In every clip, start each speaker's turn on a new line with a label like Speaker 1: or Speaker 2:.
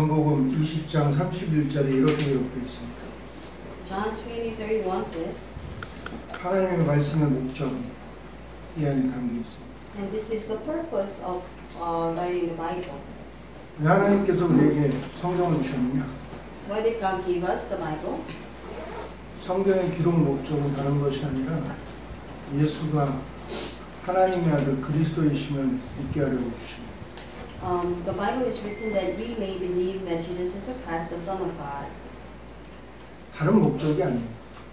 Speaker 1: 요한복음 20장 31절에 이렇게 기록되어 있습니다.
Speaker 2: John 20:31 says,
Speaker 1: 하나님의 말씀의 목적이 이 안에 담겨 있습니다.
Speaker 2: and this is the purpose of writing the Bible.
Speaker 1: 왜 하나님께서 우리에게 성경을 주셨느냐?
Speaker 2: Why did God give us the Bible?
Speaker 1: 성경의 기록 목적은 다른 것이 아니라 예수가 하나님의 아들 그리스도이심을 믿게 하려고 주십니다.
Speaker 2: The Bible is written that we may believe that Jesus is the Christ, the Son of God.
Speaker 1: 다른 목적이 아니에요.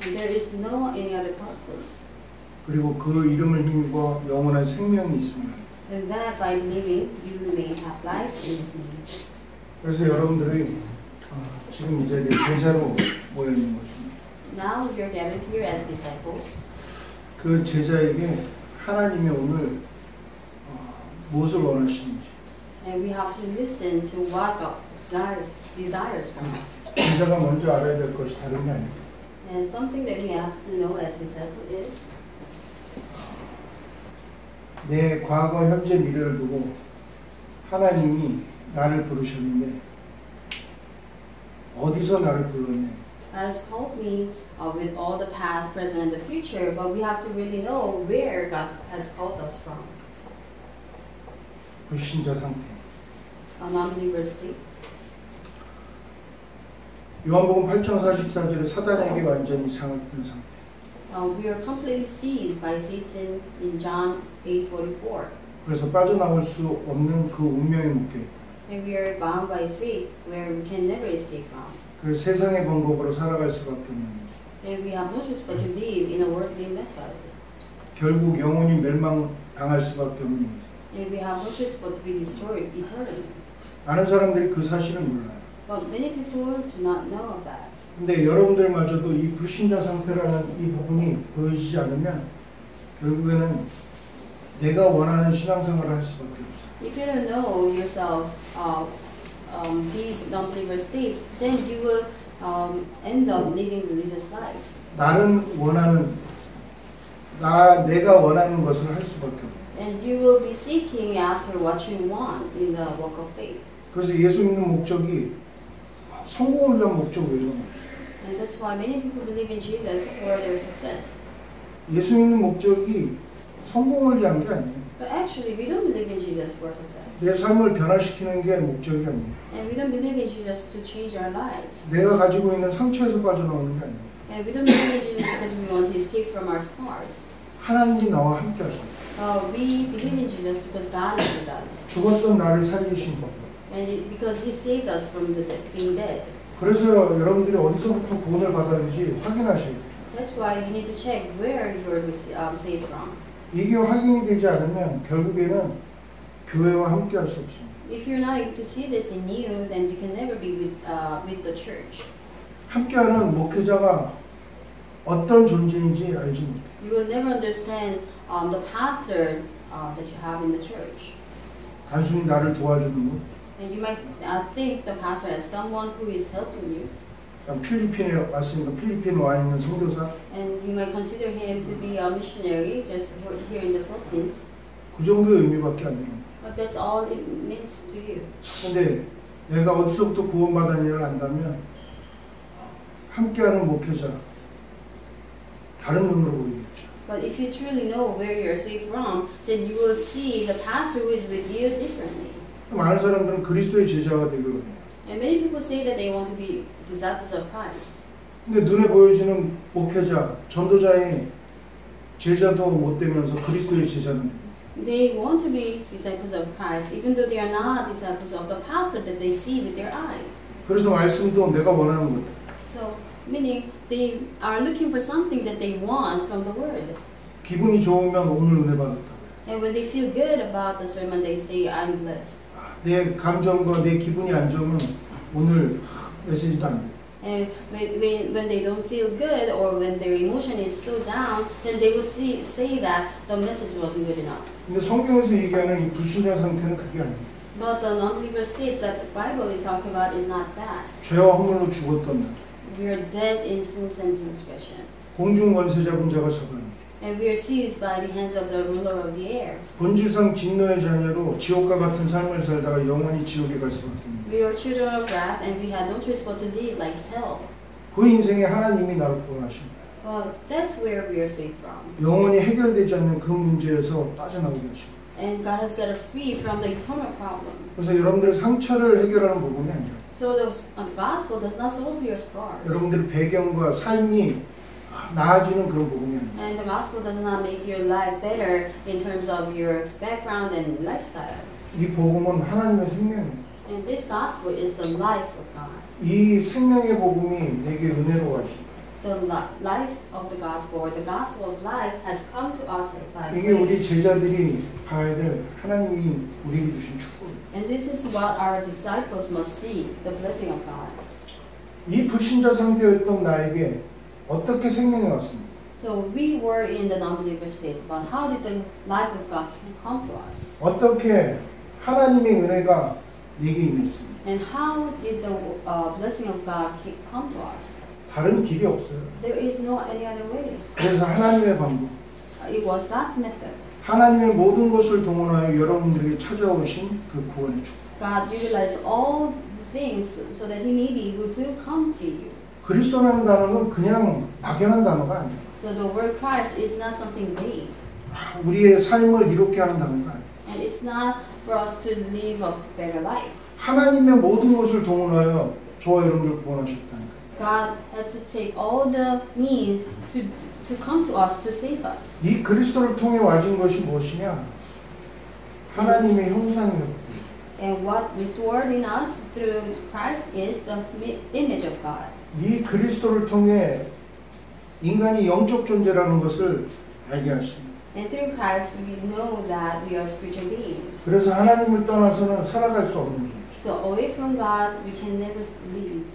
Speaker 2: And there is no any other purpose.
Speaker 1: 그리고 그 이름을 힘입어 영원한 생명이 있습니다.
Speaker 2: And that by believing you may have life in His name.
Speaker 1: 그래서 여러분들이 지금 이제 제자로 모여 있는 것입니다.
Speaker 2: Now we are gathered here as disciples.
Speaker 1: 그 제자에게 하나님이 오늘 무엇을 원하시는지.
Speaker 2: And we have to listen to what God desires from us.
Speaker 1: 제자가 먼저 알아야 될 것이 다른 게 아닙니다.
Speaker 2: And something that we have to know as disciples is
Speaker 1: 내 과거, 현재, 미래를 두고 하나님이 나를 부르셨는데 어디서 나를 불렀냐?
Speaker 2: God has called me with all the past, present, and the future, but we have to really know where God has called us from.
Speaker 1: 불신자 상태.
Speaker 2: A non-believer state.
Speaker 1: 요한복음 8장 44절에 사단에게 완전히 장악된 상태.
Speaker 2: We are completely seized by Satan in John 8:44.
Speaker 1: 그래서 빠져나올 수 없는 그 운명의 묶여.
Speaker 2: And we are bound by fate where we can never escape from.
Speaker 1: 그래서 세상의 방법으로 살아갈 수밖에 없는 거죠.
Speaker 2: And we have no choice but to live in a worldly method.
Speaker 1: 결국 영혼이 멸망당할 수밖에 없는 거죠.
Speaker 2: And we have no choice but to be destroyed eternally.
Speaker 1: 많은 사람들이 그 사실을 몰라요.
Speaker 2: But many people do not know of that.
Speaker 1: 근데 여러분들마저도 이 불신자 상태라는 이 부분이 보여지지 않으면 결국에는 내가 원하는 신앙생활을 할 수밖에 없어요.
Speaker 2: If you don't know yourselves these non-believer state, then you will end up living religious life.
Speaker 1: 나는 원하는 내가 원하는 것을 할 수밖에 없어요.
Speaker 2: And you will be seeking after what you want in the walk of faith.
Speaker 1: 그래서 예수 믿는 목적이 성공을 위한 목적 외에는 없어요.
Speaker 2: And that's why many people believe in Jesus for their success.
Speaker 1: 예수 믿는 목적이 성공을 위한 게 아니에요.
Speaker 2: But actually, we don't believe in Jesus for success.
Speaker 1: 내 삶을 변화시키는 게 목적이 아니에요.
Speaker 2: And we don't believe in Jesus to change our lives.
Speaker 1: 내가 가지고 있는 상처에서 빠져나오는 게 아니에요.
Speaker 2: And we don't believe in Jesus because we want to escape from our scars.
Speaker 1: 하나님이 나와 함께 하셔요.
Speaker 2: We believe in Jesus because God is with us.
Speaker 1: 죽었던 나를 살리신 법.
Speaker 2: And because He saved us from being dead.
Speaker 1: 그래서 여러분들이 어디서부터 구원을 받았는지 확인하셔야 돼요.
Speaker 2: That's why you need to check where you are saved from.
Speaker 1: 이게 확인이 되지 않으면 결국에는 교회와 함께 할 수 없습니다.
Speaker 2: If you're not able to see this in you, then you can never be with the church.
Speaker 1: 함께하는 목회자가 어떤 존재인지 알지 못해요.
Speaker 2: You will never understand the pastor that you have in the church.
Speaker 1: 단순히 나를 도와주는 분.
Speaker 2: And you might think the pastor as someone who is helping you.
Speaker 1: 필리핀에 왔으니까 필리핀 와 있는 선교사.
Speaker 2: And you might consider him to be a missionary just here in the Philippines.
Speaker 1: 그 정도의 의미밖에 안 돼요.
Speaker 2: But that's all it means to you.
Speaker 1: 근데 내가 어디서부터 구원받았냐를 안다면 함께하는 목회자 다른 눈으로 보이겠죠.
Speaker 2: But if you truly know where you are saved from, then you will see the pastor who is with you differently.
Speaker 1: 많은 사람들은 그리스도의 제자가 되기를 원해요.
Speaker 2: And many people say that they want to be disciples of Christ.
Speaker 1: 근데 눈에 보여지는 목회자, 전도자의 제자도 못 되면서 그리스도의 제자는 됩니다.
Speaker 2: They want to be disciples of Christ, even though they are not disciples of the pastor that they see with their eyes.
Speaker 1: 그래서 말씀도 내가 원하는 것.
Speaker 2: So, meaning they are looking for something that they want from the Word.
Speaker 1: 기분이 좋으면 오늘 은혜 받았다.
Speaker 2: And when they feel good about the sermon, they say, I'm blessed.
Speaker 1: 내 감정과 내 기분이 안 좋으면 오늘 메시지도 안 돼.
Speaker 2: And when they don't feel good or when their emotion is so down, then they will say that the message wasn't good enough.
Speaker 1: 근데 성경에서 얘기하는 이 불신자 상태는 그게 아니에요.
Speaker 2: But the non-believer state that the Bible is talking about is not that.
Speaker 1: 죄와 허물로 죽었던 날.
Speaker 2: We are dead in sins and transgression.
Speaker 1: 공중 권세 잡은 자가 잡아냅니다.
Speaker 2: And we are seized by the hands of the ruler of the air.
Speaker 1: 본질상 진노의 자녀로 지옥과 같은 삶을 살다가 영원히 지옥에 갈 수밖에 없는
Speaker 2: We are children of wrath and we had no choice but to live like hell.
Speaker 1: 그 인생에 하나님이 나를 구원하십니다.
Speaker 2: Well, that's where we are saved from.
Speaker 1: 영원히 해결되지 않는 그 문제에서 빠져나오게 하십니다.
Speaker 2: And God has set us free from the eternal problem.
Speaker 1: 그래서 여러분들의 상처를 해결하는 부분이 아니라
Speaker 2: So the gospel does not solve your scars.
Speaker 1: 여러분들의 배경과 삶이 나아지는 그런 부분이 아니에요.
Speaker 2: And the gospel does not make your life better in terms of your background and lifestyle.
Speaker 1: 이 복음은 하나님의 생명이에요.
Speaker 2: And this gospel is the life of God.
Speaker 1: 이 생명의 복음이 내게 은혜로 하십니다.
Speaker 2: The life of the gospel, or the gospel of life, has come to us by
Speaker 1: 이게 우리
Speaker 2: grace.
Speaker 1: 제자들이 봐야 될 하나님이 우리에게 주신 축복이에요.
Speaker 2: And this is what our disciples must see, the blessing of God.
Speaker 1: 이 불신자 상태였던 나에게 어떻게 생명이 왔습니까?
Speaker 2: So we were in the non-believer state, but how did the life of God come to us?
Speaker 1: 어떻게 하나님의 은혜가 내게 임했습니까?
Speaker 2: And how did the blessing of God come to us?
Speaker 1: 다른 길이 없어요.
Speaker 2: There is no any other way.
Speaker 1: 그래서 하나님의 방법,
Speaker 2: It was God's method.
Speaker 1: 하나님의 모든 것을 동원하여 여러분들에게 찾아오신 그 구원의 축복.
Speaker 2: God utilized all the things so that He may be able to come to you.
Speaker 1: 그리스도라는 단어는 그냥 막연한 단어가 아니에요.
Speaker 2: So the word Christ is not something vague.
Speaker 1: 우리의 삶을 이롭게 하는 단어가 아니에요.
Speaker 2: And it's not for us to live a better life.
Speaker 1: 하나님의 모든 것을 동원하여 저와 여러분들 구원하셨다니까.
Speaker 2: God had to take all the means to come to us to save us.
Speaker 1: 이 그리스도를 통해 와진 것이 무엇이냐? 하나님의 형상이었고
Speaker 2: And what restored in us through Christ is the image of God.
Speaker 1: 이 그리스도를 통해 인간이 영적 존재라는 것을 알게 하십니다.
Speaker 2: And through Christ we know that we are spiritual beings.
Speaker 1: 그래서 하나님을 떠나서는 살아갈 수 없는 존재.
Speaker 2: So away from God we can never live.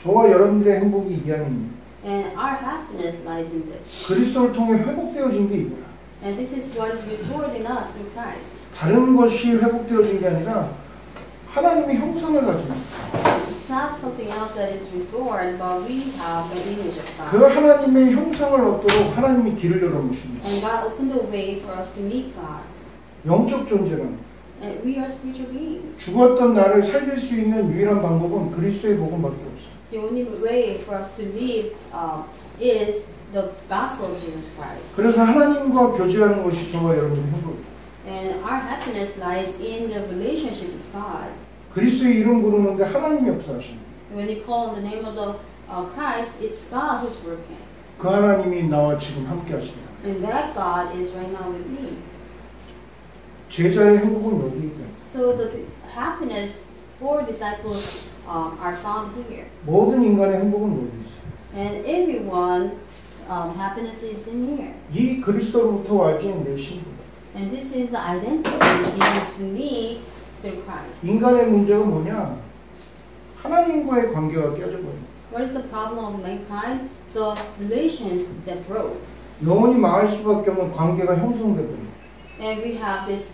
Speaker 1: 저와 여러분들의 행복이 이 안입니다.
Speaker 2: And our happiness lies in this.
Speaker 1: 그리스도를 통해 회복되어진 게 이거야.
Speaker 2: And this is what is restored in us through Christ.
Speaker 1: 다른 것이 회복되어진 게 아니라 하나님의 형상을 가지고
Speaker 2: It's not something else that is restored, but we have an image of
Speaker 1: 그
Speaker 2: God.
Speaker 1: 하나님의 형상을 얻도록 하나님이 길을 열어놓으십니다.
Speaker 2: And God opened the way for us to meet God.
Speaker 1: 영적 존재란
Speaker 2: And we are spiritual beings.
Speaker 1: 죽었던 나를 살릴 수 있는 유일한 방법은 그리스도의 복음밖에 없어요.
Speaker 2: The only way for us to live is the gospel of Jesus Christ.
Speaker 1: 그래서 하나님과 교제하는 것이 저와 여러분의 행복이에요.
Speaker 2: And our happiness lies in the relationship with God.
Speaker 1: 그리스도의 이름 부르는데 하나님이 역사하십니다.
Speaker 2: When you call on the name of the Christ, it's God who's working.
Speaker 1: 그 하나님이 나와 지금 함께 하십니다.
Speaker 2: And that God is right now with me.
Speaker 1: 제자의 행복은 여기 있다.
Speaker 2: So the happiness for disciples are found here.
Speaker 1: 모든 인간의 행복은 여기 있어요.
Speaker 2: And everyone's happiness is in here.
Speaker 1: 이 그리스도로부터 와진 내 신분.
Speaker 2: And this is the identity given to me through Christ.
Speaker 1: 인간의 문제가 뭐냐? 하나님과의 관계가 깨져버린.
Speaker 2: What is the problem of mankind? The relation that broke.
Speaker 1: 영원히 망할 수밖에 없는 관계가 형성되고.
Speaker 2: And we have this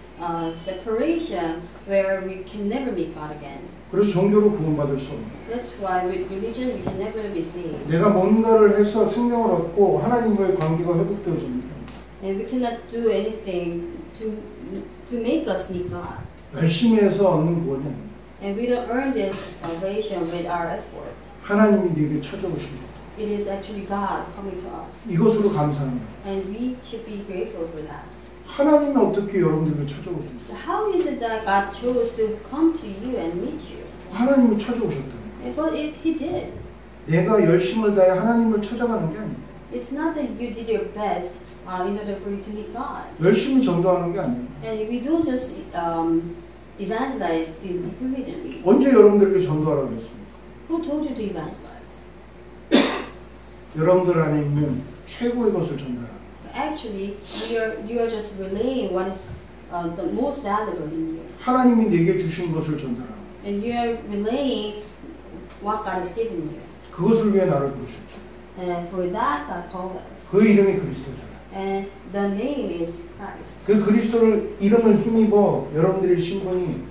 Speaker 2: separation where we can never meet God again.
Speaker 1: 그래서 종교로 구원받을 수 없는.
Speaker 2: That's why with religion we can never be saved.
Speaker 1: 내가 뭔가를 해서 생명을 얻고 하나님과의 관계가 회복되어집니다.
Speaker 2: And we cannot do anything to make us meet God.
Speaker 1: 열심히 해서 얻는 구원이 아닙니다.
Speaker 2: And we don't earn this salvation with our effort.
Speaker 1: 하나님이 네게 찾아오십니다.
Speaker 2: It is actually God coming to us.
Speaker 1: 이것으로 감사합니다.
Speaker 2: And we should be grateful for that.
Speaker 1: 하나님이 어떻게 여러분들에게 찾아올 수
Speaker 2: So
Speaker 1: 있어요?
Speaker 2: how is it that God chose to come to you and meet you?
Speaker 1: 하나님이 찾아오셨다는
Speaker 2: But He did.
Speaker 1: 내가 열심을 다해 하나님을 찾아가는 게 아니에요.
Speaker 2: It's not that you did your best in order for you to meet God.
Speaker 1: 열심히 전도하는 게 아니에요.
Speaker 2: And we don't just evangelize diligently.
Speaker 1: 언제 여러분들에게 전도하라고 했습니까?
Speaker 2: Who told you to evangelize?
Speaker 1: 여러분들 안에 있는 최고의 것을 전달하라.
Speaker 2: Actually, you are just relaying what is the most valuable in you.
Speaker 1: 하나님이 내게 주신 것을 전달하라.
Speaker 2: And you are relaying what God has given you.
Speaker 1: 그것을 위해 나를 부르셨죠.
Speaker 2: And for that, God called us.
Speaker 1: 그 이름이 그리스도잖아요.
Speaker 2: And the name is Christ.
Speaker 1: 그 그리스도를 이름을 힘입어 여러분들의 신분이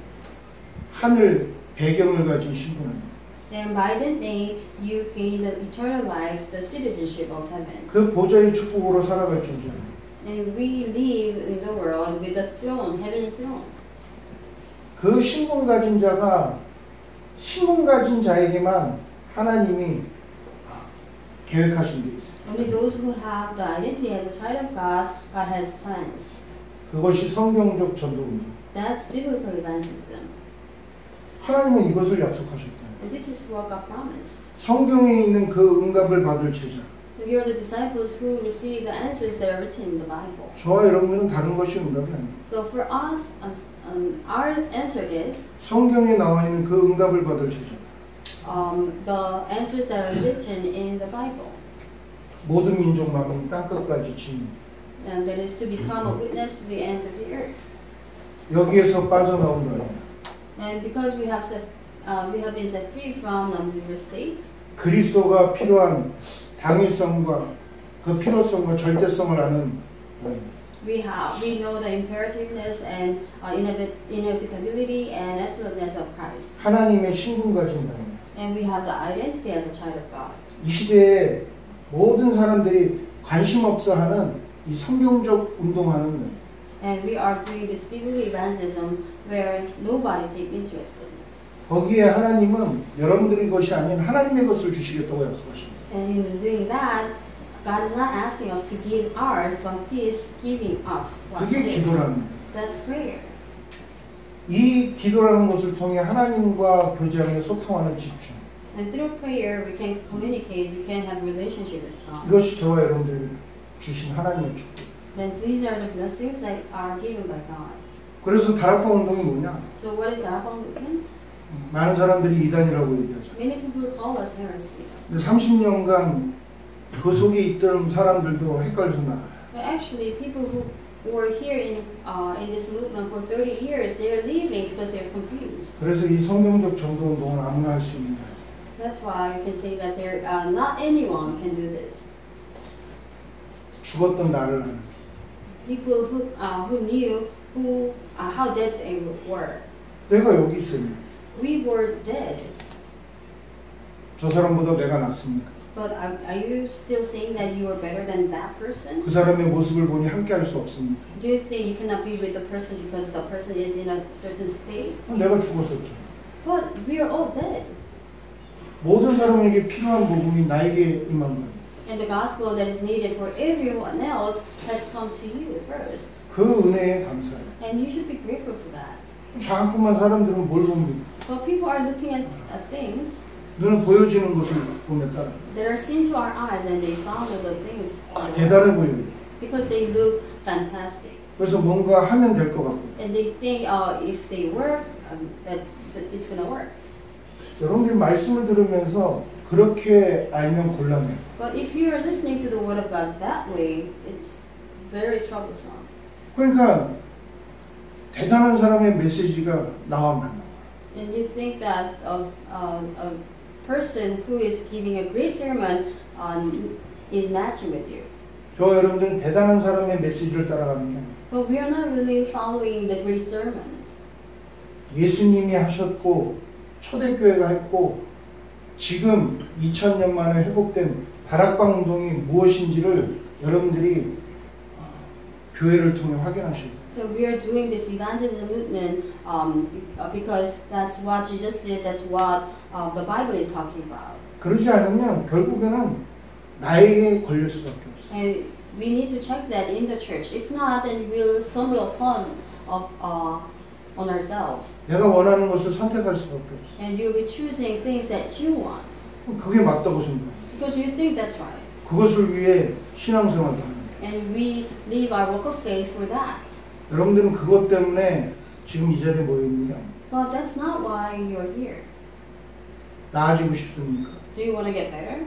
Speaker 1: 하늘 배경을 가진 신분입니다.
Speaker 2: And by that name, you gain the eternal life, the citizenship of heaven.
Speaker 1: 그 보좌의 축복으로 살아갈 존재입니다.
Speaker 2: And we live in the world with the throne, heavenly throne.
Speaker 1: 그 신분 가진 자가 신분 가진 자에게만 하나님이 계획하신 게 있어요.
Speaker 2: Only those who have the identity as a child of God, God has plans.
Speaker 1: 그것이 성경적 전도입니다.
Speaker 2: That's biblical evangelism.
Speaker 1: 하나님은 이것을 약속하셨다.
Speaker 2: And this is what God promised.
Speaker 1: 성경에 있는 그 응답을 받을 제자.
Speaker 2: You are the disciples who receive the answers that are written in the Bible.
Speaker 1: 저와 여러분은 다른 것이 응답이 아닙니다.
Speaker 2: So for us, our answer is
Speaker 1: 성경에 나와 있는 그 응답을 받을 제자.
Speaker 2: the answers that are written in the Bible.
Speaker 1: 모든 민족 만민 땅끝까지 진.
Speaker 2: And that is to become a witness to the ends of the earth.
Speaker 1: 여기에서 빠져나온 거예요.
Speaker 2: And because we have been set free from unbeliever state,
Speaker 1: 그리스도가 필요한 당위성과 그 필요성과 절대성을 아는
Speaker 2: we know the imperativeness and inevitability and absoluteness of Christ.
Speaker 1: 하나님의 신분 가진 자입니다.
Speaker 2: And we have the identity as a child of God.
Speaker 1: 이 시대에 모든 사람들이 관심 없어 하는 이 성경적 운동하는
Speaker 2: And we are doing this biblical evangelism where nobody takes interest in.
Speaker 1: 거기에 하나님은 여러분들의 것이 아닌 하나님의 것을 주시겠다고 약속하십니다.
Speaker 2: And in doing that, God is not asking us to give ours, but He is giving us what's
Speaker 1: 그게
Speaker 2: His.
Speaker 1: 기도라는 거예요.
Speaker 2: That's prayer.
Speaker 1: 이 기도라는 것을 통해 하나님과 교제하며 소통하는 집중.
Speaker 2: And through prayer, we can communicate, we can have relationship with God.
Speaker 1: 이것이 저와 여러분들이 주신 하나님의 축복.
Speaker 2: Then these are the blessings that are given by God.
Speaker 1: 그래서 다락방 운동이 뭐냐?
Speaker 2: So what is the Abang movement?
Speaker 1: 많은 사람들이 이단이라고 얘기하죠.
Speaker 2: Many people call us heresy.
Speaker 1: 근데 30년간 그 속에 있던 사람들도 헷갈려서 나가요.
Speaker 2: But actually, people who were here in this movement for 30 years, they are leaving because they are confused.
Speaker 1: 그래서 이 성경적 전도 운동은 아무나 할 수 있는 거예요.
Speaker 2: That's why you can say that not anyone can do this.
Speaker 1: 죽었던 나를 아는.
Speaker 2: People who knew how dead they were.
Speaker 1: 내가 여기 있어요.
Speaker 2: We were dead.
Speaker 1: 저 사람보다 내가 낫습니까?
Speaker 2: But are you still saying that you are better than that person?
Speaker 1: 그 사람의 모습을 보니 함께 할 수 없습니까?
Speaker 2: Do you think you cannot be with the person because the person is in a certain state?
Speaker 1: 내가 죽었었죠.
Speaker 2: But we are all dead.
Speaker 1: 모든 사람에게 필요한 복음이 나에게 임한 거예요.
Speaker 2: And the gospel that is needed for everyone else has come to you first.
Speaker 1: 그 은혜에 감사해요.
Speaker 2: And you should be grateful for that.
Speaker 1: 자꾸만 사람들은 뭘 봅니까?
Speaker 2: But people are looking at things
Speaker 1: 눈은 보여지는 것을 보며 따라.
Speaker 2: that are seen to our eyes and they follow the things
Speaker 1: 대단해 보여요.
Speaker 2: because they look fantastic.
Speaker 1: 그래서 뭔가 하면 될 것 같고.
Speaker 2: And they think if they work, that it's going to work.
Speaker 1: 여러분들이 말씀을 들으면서 그렇게 알면 곤란해요.
Speaker 2: But if you are listening to the word of God that way, it's very troublesome.
Speaker 1: 그러니까 대단한 사람의 메시지가 나와 만나.
Speaker 2: And you think that a person who is giving a great sermon is matching with you.
Speaker 1: 저 여러분들은 대단한 사람의 메시지를 따라가는 게 아니에요.
Speaker 2: But we are not really following the great sermons.
Speaker 1: 예수님이 하셨고 초대교회가 했고 지금 2000년 만에 회복된 다락방 운동이 무엇인지를 여러분들이 교회를 통해 확인하셔야 돼요.
Speaker 2: So we are doing this evangelism movement because that's what Jesus did. That's what the Bible is talking about.
Speaker 1: 그러지 않으면 결국에는 나에게 걸릴 수밖에 없어요.
Speaker 2: And we need to check that in the church. If not, then we'll stumble upon on ourselves.
Speaker 1: 내가 원하는 것을 선택할 수밖에 없어요.
Speaker 2: And you'll be choosing things that you want
Speaker 1: 그게 맞다고 생각해요.
Speaker 2: because you think that's right.
Speaker 1: 그것을 위해 신앙생활을 하는 거예요.
Speaker 2: And we leave our walk of faith for that.
Speaker 1: 여러분들은 그것 때문에 지금 이 자리에 모여 있는 게 아니에요.
Speaker 2: But that's not why you're here.
Speaker 1: 나아지고 싶습니까?
Speaker 2: Do you want to get better?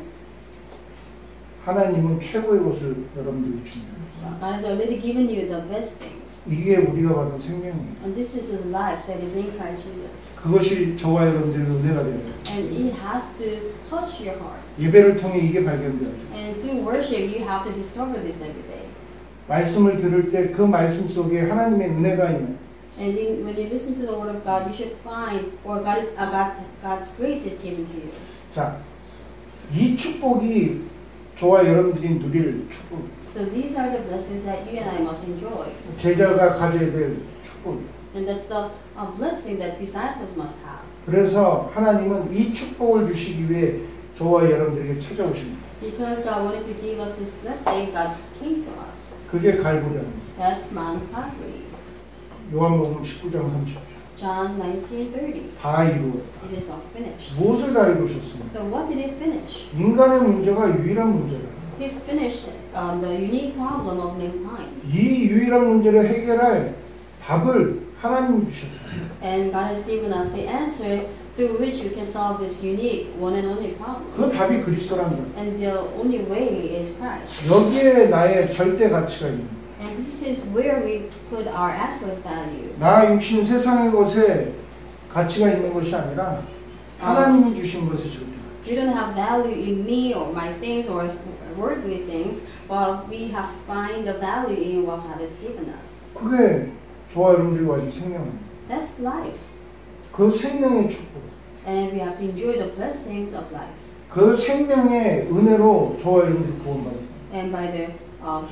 Speaker 1: 하나님은 최고의 것을 여러분들이 준비합니다.
Speaker 2: God has already given you the best things.
Speaker 1: 이게 우리가 받은 생명이에요.
Speaker 2: And this is the life that is in Christ Jesus.
Speaker 1: 그것이 저와 여러분들의 은혜가 되어야 돼요.
Speaker 2: And it has to touch your heart.
Speaker 1: 예배를 통해 이게 발견돼야죠.
Speaker 2: And through worship, you have to discover this every day.
Speaker 1: 말씀을 들을 때 그 말씀 속에 하나님의 은혜가 있는.
Speaker 2: And when you listen to the word of God, you should find, or God's grace is given to you.
Speaker 1: 자, 이 축복이 저와 여러분들이 누릴 축복.
Speaker 2: So these are the blessings that you and I must enjoy.
Speaker 1: 제자가 가져야 될 축복.
Speaker 2: And that's the blessing that disciples must have.
Speaker 1: 그래서 하나님은 이 축복을 주시기 위해 저와 여러분들에게 찾아오십니다.
Speaker 2: Because God wanted to give us this blessing, God came to us.
Speaker 1: 그게 갈보리입니다.
Speaker 2: That's Mount Calvary.
Speaker 1: 요한복음 19장 30절.
Speaker 2: John 19:30.
Speaker 1: 다 이루었다.
Speaker 2: It is all finished.
Speaker 1: 무엇을 다 이루셨습니까?
Speaker 2: So what did He finish?
Speaker 1: 인간의 문제가 유일한 문제다.
Speaker 2: He finished the unique problem of mankind.
Speaker 1: 이 유일한 문제를 해결할 답을 하나님이 주셨다.
Speaker 2: And God has given us the answer through which we can solve this unique one and only problem.
Speaker 1: 그 답이 그리스도란다.
Speaker 2: And the only way is Christ.
Speaker 1: 여기에 나의 절대 가치가 있는 거야.
Speaker 2: And this is where we put our absolute value.
Speaker 1: 나 육신 세상의 것에 가치가 있는 것이 아니라 하나님이 주신 것에 절대 가치.
Speaker 2: We don't have value in me or my things or worldly things, but we have to find the value in what God has given us.
Speaker 1: 그게 저와 여러분들이 가진 생명입니다.
Speaker 2: That's life.
Speaker 1: 그 생명의 축복,
Speaker 2: And we have to enjoy the blessings of life.
Speaker 1: 그 생명의 은혜로 저와 여러분들이 구원받습니다.
Speaker 2: And by the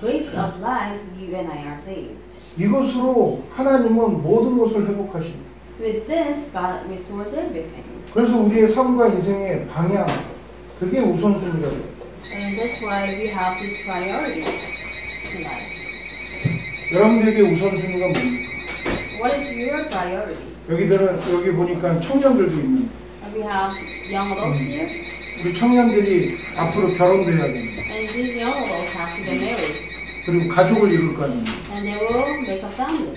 Speaker 2: grace of life, you and I are saved.
Speaker 1: 이것으로 하나님은 모든 것을 회복하십니다.
Speaker 2: With this, God restores everything.
Speaker 1: 그래서 우리의 삶과 인생의 방향, 그게 우선순위가 돼요.
Speaker 2: And that's why we have this priority in life.
Speaker 1: 여러분들에게 우선순위가 뭡니까?
Speaker 2: What is your priority?
Speaker 1: 여기 보니까 청년들도 있는데
Speaker 2: We have young adults here,
Speaker 1: 우리 청년들이 앞으로 결혼도 해야 됩니다.
Speaker 2: and these young adults have to get married,
Speaker 1: 그리고 가족을 이룰 거 아닙니까?
Speaker 2: and they will make a family.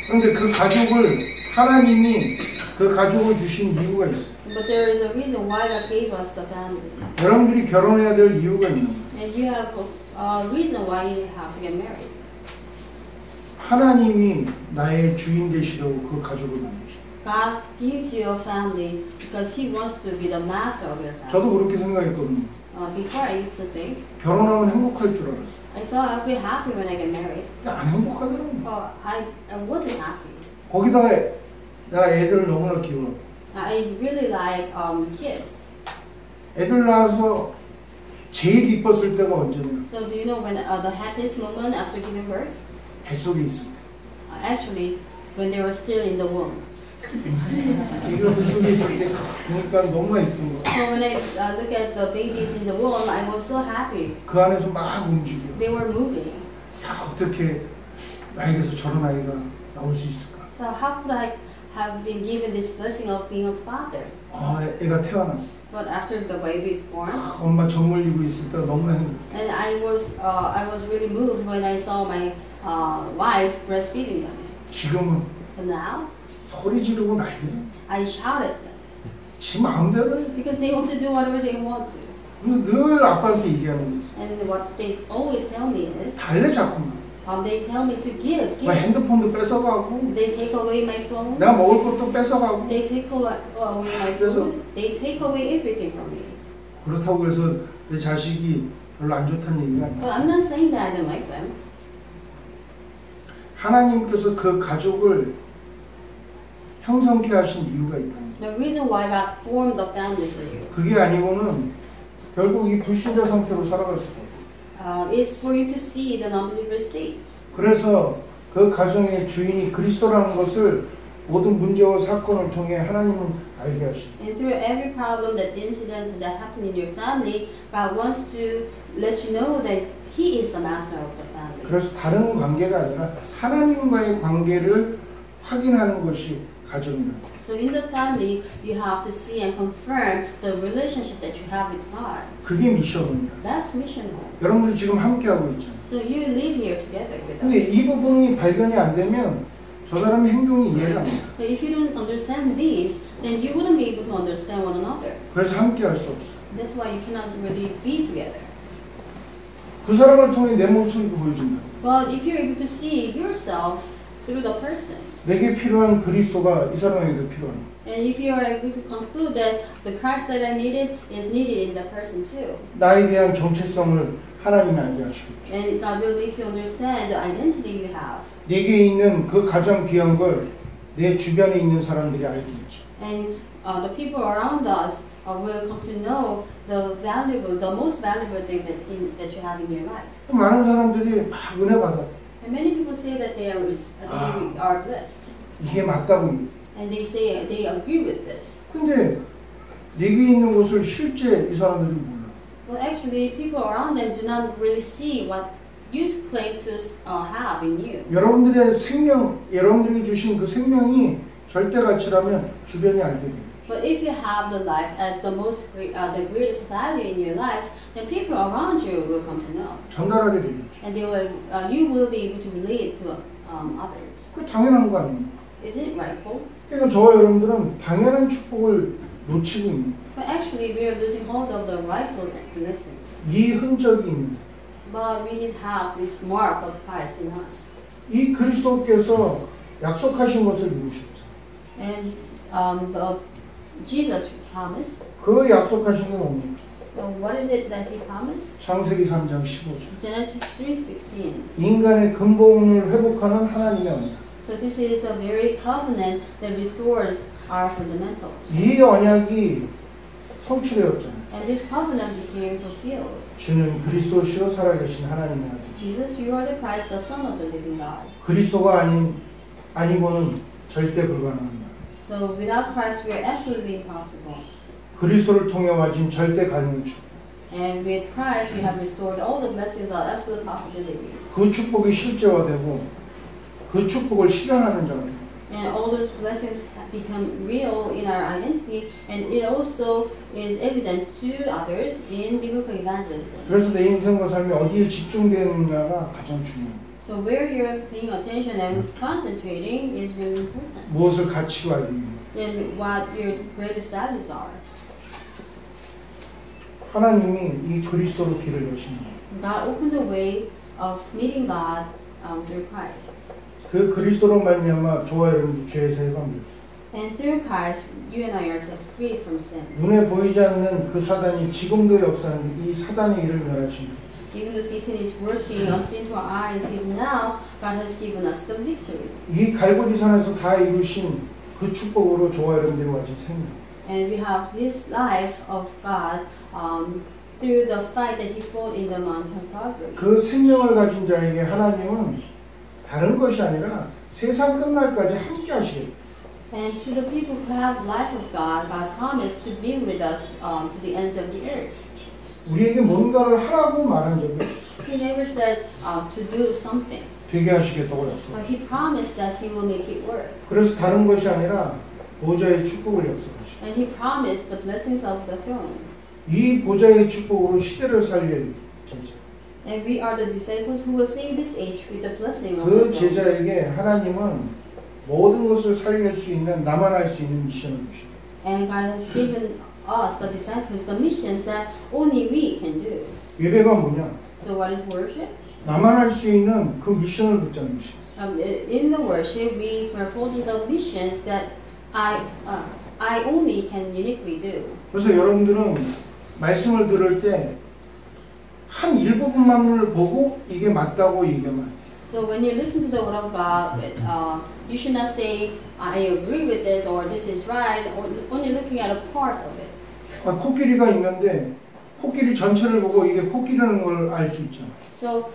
Speaker 1: 그런데 그 가족을 하나님이 그 가족을 주신 이유가 있어요.
Speaker 2: But there is a reason why God gave us the family.
Speaker 1: 여러분들이 결혼해야 될 이유가 있는 거예요.
Speaker 2: And you have a reason why you have to get married.
Speaker 1: 하나님이 나의 주인 되시려고 그 가족을 만드셨어요.
Speaker 2: God gives you a family because He wants to be the master of your family.
Speaker 1: 저도 그렇게 생각했거든요.
Speaker 2: Before I used to think,
Speaker 1: 결혼하면 행복할 줄 알았어요.
Speaker 2: I thought I'd be happy when I get married.
Speaker 1: 근데 안 행복하더라고요.
Speaker 2: I wasn't happy.
Speaker 1: 거기다가 내가 애들을 너무나 키워.
Speaker 2: I really like kids.
Speaker 1: 애들 낳아서 제일 이뻤을 때가 언제냐?
Speaker 2: So do you know when the happiest moment after giving birth?
Speaker 1: 뱃속에 있을 때.
Speaker 2: Actually, when they were still in the womb.
Speaker 1: 이거 뱃속에 있을 때 보니까 너무 이쁜 거.
Speaker 2: So when I look at the babies in the womb, I was so happy.
Speaker 1: 그 안에서 막 움직여.
Speaker 2: They were moving.
Speaker 1: 야, 어떻게 나에게서 저런 아이가 나올 수 있을까?
Speaker 2: So how could I have been given this blessing of being a father?
Speaker 1: 아, 애가 태어났어.
Speaker 2: But after the baby is born,
Speaker 1: 엄마 젖 물리고 있을 때 너무나 행복해.
Speaker 2: and I was really moved when I saw my wife breastfeeding them.
Speaker 1: 지금은
Speaker 2: But now,
Speaker 1: 소리 지르고 난리야.
Speaker 2: I shout at them
Speaker 1: 지 마음대로 해.
Speaker 2: because they want to do whatever they want to.
Speaker 1: 그래서 늘 아빠한테 얘기하는 거 있어.
Speaker 2: And what they always tell me is,
Speaker 1: 달래 자꾸만.
Speaker 2: they tell me to give.
Speaker 1: 뭐 핸드폰도 뺏어가고
Speaker 2: They take away my phone.
Speaker 1: 내가 먹을 것도 뺏어가고
Speaker 2: They take away my food. They take away everything from me.
Speaker 1: 그렇다고 해서 내 자식이 별로 안 좋다는 얘기가 아니야.
Speaker 2: But I'm not saying that I don't like them.
Speaker 1: 하나님께서 그 가족을 형성케 하신 이유가 있다.
Speaker 2: The reason why God formed the family for you
Speaker 1: 그게 아니고는 결국 이 불신자 상태로 살아갈 수가 없고.
Speaker 2: is for you to see the non-believer states.
Speaker 1: 그래서 그 가정의 주인이 그리스도라는 것을 모든 문제와 사건을 통해 하나님은 알게 하십니다.
Speaker 2: And through every problem, that incidents that happen in your family, God wants to let you know that He is the master of the family.
Speaker 1: 그래서 다른 관계가 아니라 하나님과의 관계를 확인하는 것이 가정입니다.
Speaker 2: So in the family, you have to see and confirm the relationship that you have with God.
Speaker 1: 그게 미션입니다.
Speaker 2: That's mission home.
Speaker 1: 여러분들 지금 함께하고 있잖아요.
Speaker 2: So you live here together with
Speaker 1: 근데
Speaker 2: us.
Speaker 1: 이 부분이 발견이 안 되면 저 사람의 행동이 이해가 안 돼요.
Speaker 2: But if you don't understand these, then you wouldn't be able to understand one another.
Speaker 1: 그래서 함께할 수 없어요.
Speaker 2: That's why you cannot really be together.
Speaker 1: 그 사람을 통해 내 모습을 보여준다.
Speaker 2: But if you're able to see yourself through the person,
Speaker 1: 내게 필요한 그리스도가 이 사람에게도 필요합니다.
Speaker 2: and if you are able to conclude that the Christ that I needed is needed in that person too,
Speaker 1: 나에 대한 정체성을 하나님이 알게 하시겠죠.
Speaker 2: and God will make you understand the identity you have,
Speaker 1: 내게 있는 그 가장 귀한 걸 내 주변에 있는 사람들이 알겠죠.
Speaker 2: and the people around us will come to know the most valuable thing that you have in your life.
Speaker 1: 많은 사람들이 막 은혜 받아.
Speaker 2: And many people say that they are blessed,
Speaker 1: 이게 맞다고.
Speaker 2: and they say they agree with this.
Speaker 1: 근데 내게 있는 것을 실제 이 사람들이 몰라.
Speaker 2: But actually, people around them do not really see what you claim to have in you.
Speaker 1: 여러분들의 생명, 여러분들이 주신 그 생명이 절대 가치라면 주변이 알게 돼요.
Speaker 2: But if you have the life as the greatest value in your life, then people around you will come to know,
Speaker 1: 전달하게 되겠죠.
Speaker 2: and you will be able to relate to others.
Speaker 1: 그 당연한 거 아닙니까?
Speaker 2: Isn't it rightful?
Speaker 1: 그러니까 저와 여러분들은 당연한 축복을 놓치고 있는
Speaker 2: But actually, we are losing hold of the rightful blessings.
Speaker 1: 이 흔적이 있는
Speaker 2: But we need to have this mark of Christ in us.
Speaker 1: 이 그리스도께서 약속하신 것을 이루셨죠.
Speaker 2: And Jesus promised.
Speaker 1: 그 약속하신 건 뭡니까?
Speaker 2: So what is it that He promised?
Speaker 1: 창세기 3장 15절.
Speaker 2: Genesis 3:15.
Speaker 1: 인간의 근본을 회복하는 하나님의 언약.
Speaker 2: So this is a very covenant that restores our fundamentals.
Speaker 1: 이 언약이 성취되었잖아요.
Speaker 2: And this covenant became fulfilled.
Speaker 1: 주는 그리스도시요 살아계신 하나님의 아들.
Speaker 2: Jesus, you are the Christ, the Son of the living God.
Speaker 1: 그리스도가 아니고는 절대 불가능합니다.
Speaker 2: So without Christ, we are absolutely impossible.
Speaker 1: 그리스도를 통해 와진 절대 가능한 축복.
Speaker 2: And with Christ, we have restored all the blessings of absolute possibility.
Speaker 1: 그 축복이 실제화되고 그 축복을 실현하는 자가 됩니다.
Speaker 2: And all those blessings become real in our identity, and it also is evident to others in biblical evangelism.
Speaker 1: 그래서 내 인생과 삶이 어디에 집중되느냐가 가장 중요합니다.
Speaker 2: So where you're paying attention and concentrating is really important.
Speaker 1: 무엇을 가치로 알고 있는가.
Speaker 2: And what your greatest values are.
Speaker 1: 하나님이 이 그리스도로 길을 여십니다.
Speaker 2: God opened the way of meeting God through Christ.
Speaker 1: 그 그리스도로 말미암아 저와 여러분이 죄에서 해방됩니다.
Speaker 2: And through Christ, you and I are set free from sin.
Speaker 1: 눈에 보이지 않는 그 사단이 지금도 역사하는 이 사단의 일을 멸하십니다.
Speaker 2: Even though Satan is working unseen to our eyes, even now, God has given us the victory.
Speaker 1: 이 갈보리산에서 다 이루신 그 축복으로 저와 여러분들이 와진 생명.
Speaker 2: And we have this life of God through the fight that He fought in the mountain of Calvary.
Speaker 1: 그 생명을 가진 자에게 하나님은 다른 것이 아니라 세상 끝날까지 함께 하시겠다.
Speaker 2: And to the people who have life of God, God promised to be with us to the ends of the earth.
Speaker 1: 우리에게 뭔가를 하라고 말한 적이 없어요.
Speaker 2: He never said to do something.
Speaker 1: 되게 하시겠다고 약속.
Speaker 2: But He promised that He will make it work.
Speaker 1: 그래서 다른 것이 아니라 보좌의 축복을 약속하시고
Speaker 2: And He promised the blessings of the throne.
Speaker 1: 이 보좌의 축복으로 시대를 살릴 제자.
Speaker 2: And we are the disciples who will save this age with the blessing of
Speaker 1: 그
Speaker 2: the throne.
Speaker 1: 제자에게 하나님은 모든 것을 살릴 수 있는 나만 할 수 있는 미션을 주십니다.
Speaker 2: And God has given us, the disciples, the missions that only we can do.
Speaker 1: 예배가 뭐냐?
Speaker 2: So what is worship?
Speaker 1: 나만 할 수 있는 그 미션을 붙잡는 것입니다.
Speaker 2: In the worship, we were holding the missions that I only can uniquely do.
Speaker 1: 그래서 여러분들은 말씀을 들을 때 한 일부분만을 보고 이게 맞다고 얘기하면 안 돼요.
Speaker 2: So when you listen to the word of God, you should not say, I agree with this or this is right, or only looking at a part of it.
Speaker 1: 코끼리가 있는데 코끼리 전체를 보고 이게 코끼리라는 걸 알 수 있잖아요.
Speaker 2: So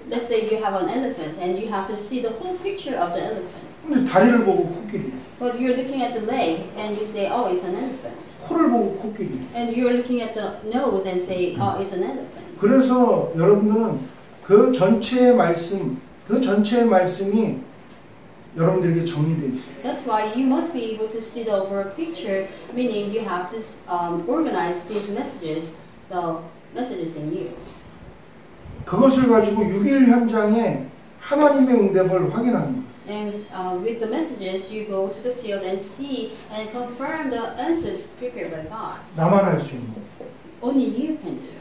Speaker 2: let's say you have an elephant and you have to see the whole picture of the elephant.
Speaker 1: 근데 다리를 보고 코끼리,
Speaker 2: But you're looking at the leg and you say, oh, it's an elephant.
Speaker 1: 코를 보고 코끼리.
Speaker 2: And you're looking at the nose and say, oh, it's an elephant.
Speaker 1: 그래서 여러분들은 그 전체의 말씀이 여러분들에게 정리되어 있어요.
Speaker 2: That's why you must be able to see the overall picture, meaning you have to organize these messages, the messages in you.
Speaker 1: 그것을 가지고 6일 현장에 하나님의 응답을 확인하는 거예요.
Speaker 2: And with the messages, you go to the field and see and confirm the answers prepared by God.
Speaker 1: 나만 할 수 있는
Speaker 2: Only you can do.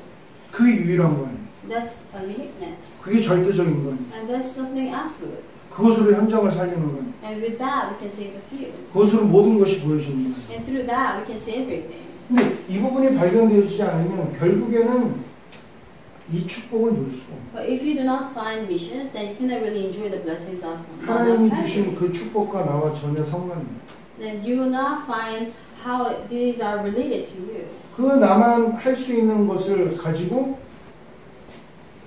Speaker 1: 그 유일한 거예요.
Speaker 2: That's a uniqueness.
Speaker 1: 그게 절대적인 거예요.
Speaker 2: And that's something absolute.
Speaker 1: 그것으로 현장을 살리는 거예요.
Speaker 2: And with that, we can save the field.
Speaker 1: 그것으로 모든 것이 보여지는 거예요.
Speaker 2: And through that, we can see everything.
Speaker 1: 근데 이 부분이 발견되어지지 않으면 결국에는 이 축복을 누릴 수가 없어요.
Speaker 2: But if you do not find missions, then you cannot really enjoy the blessings of
Speaker 1: 하나님이
Speaker 2: God.
Speaker 1: 주신 그 축복과 나와 전혀 상관이 없어요.
Speaker 2: then you will not find how these are related to you.
Speaker 1: 그 나만 할 수 있는 것을 가지고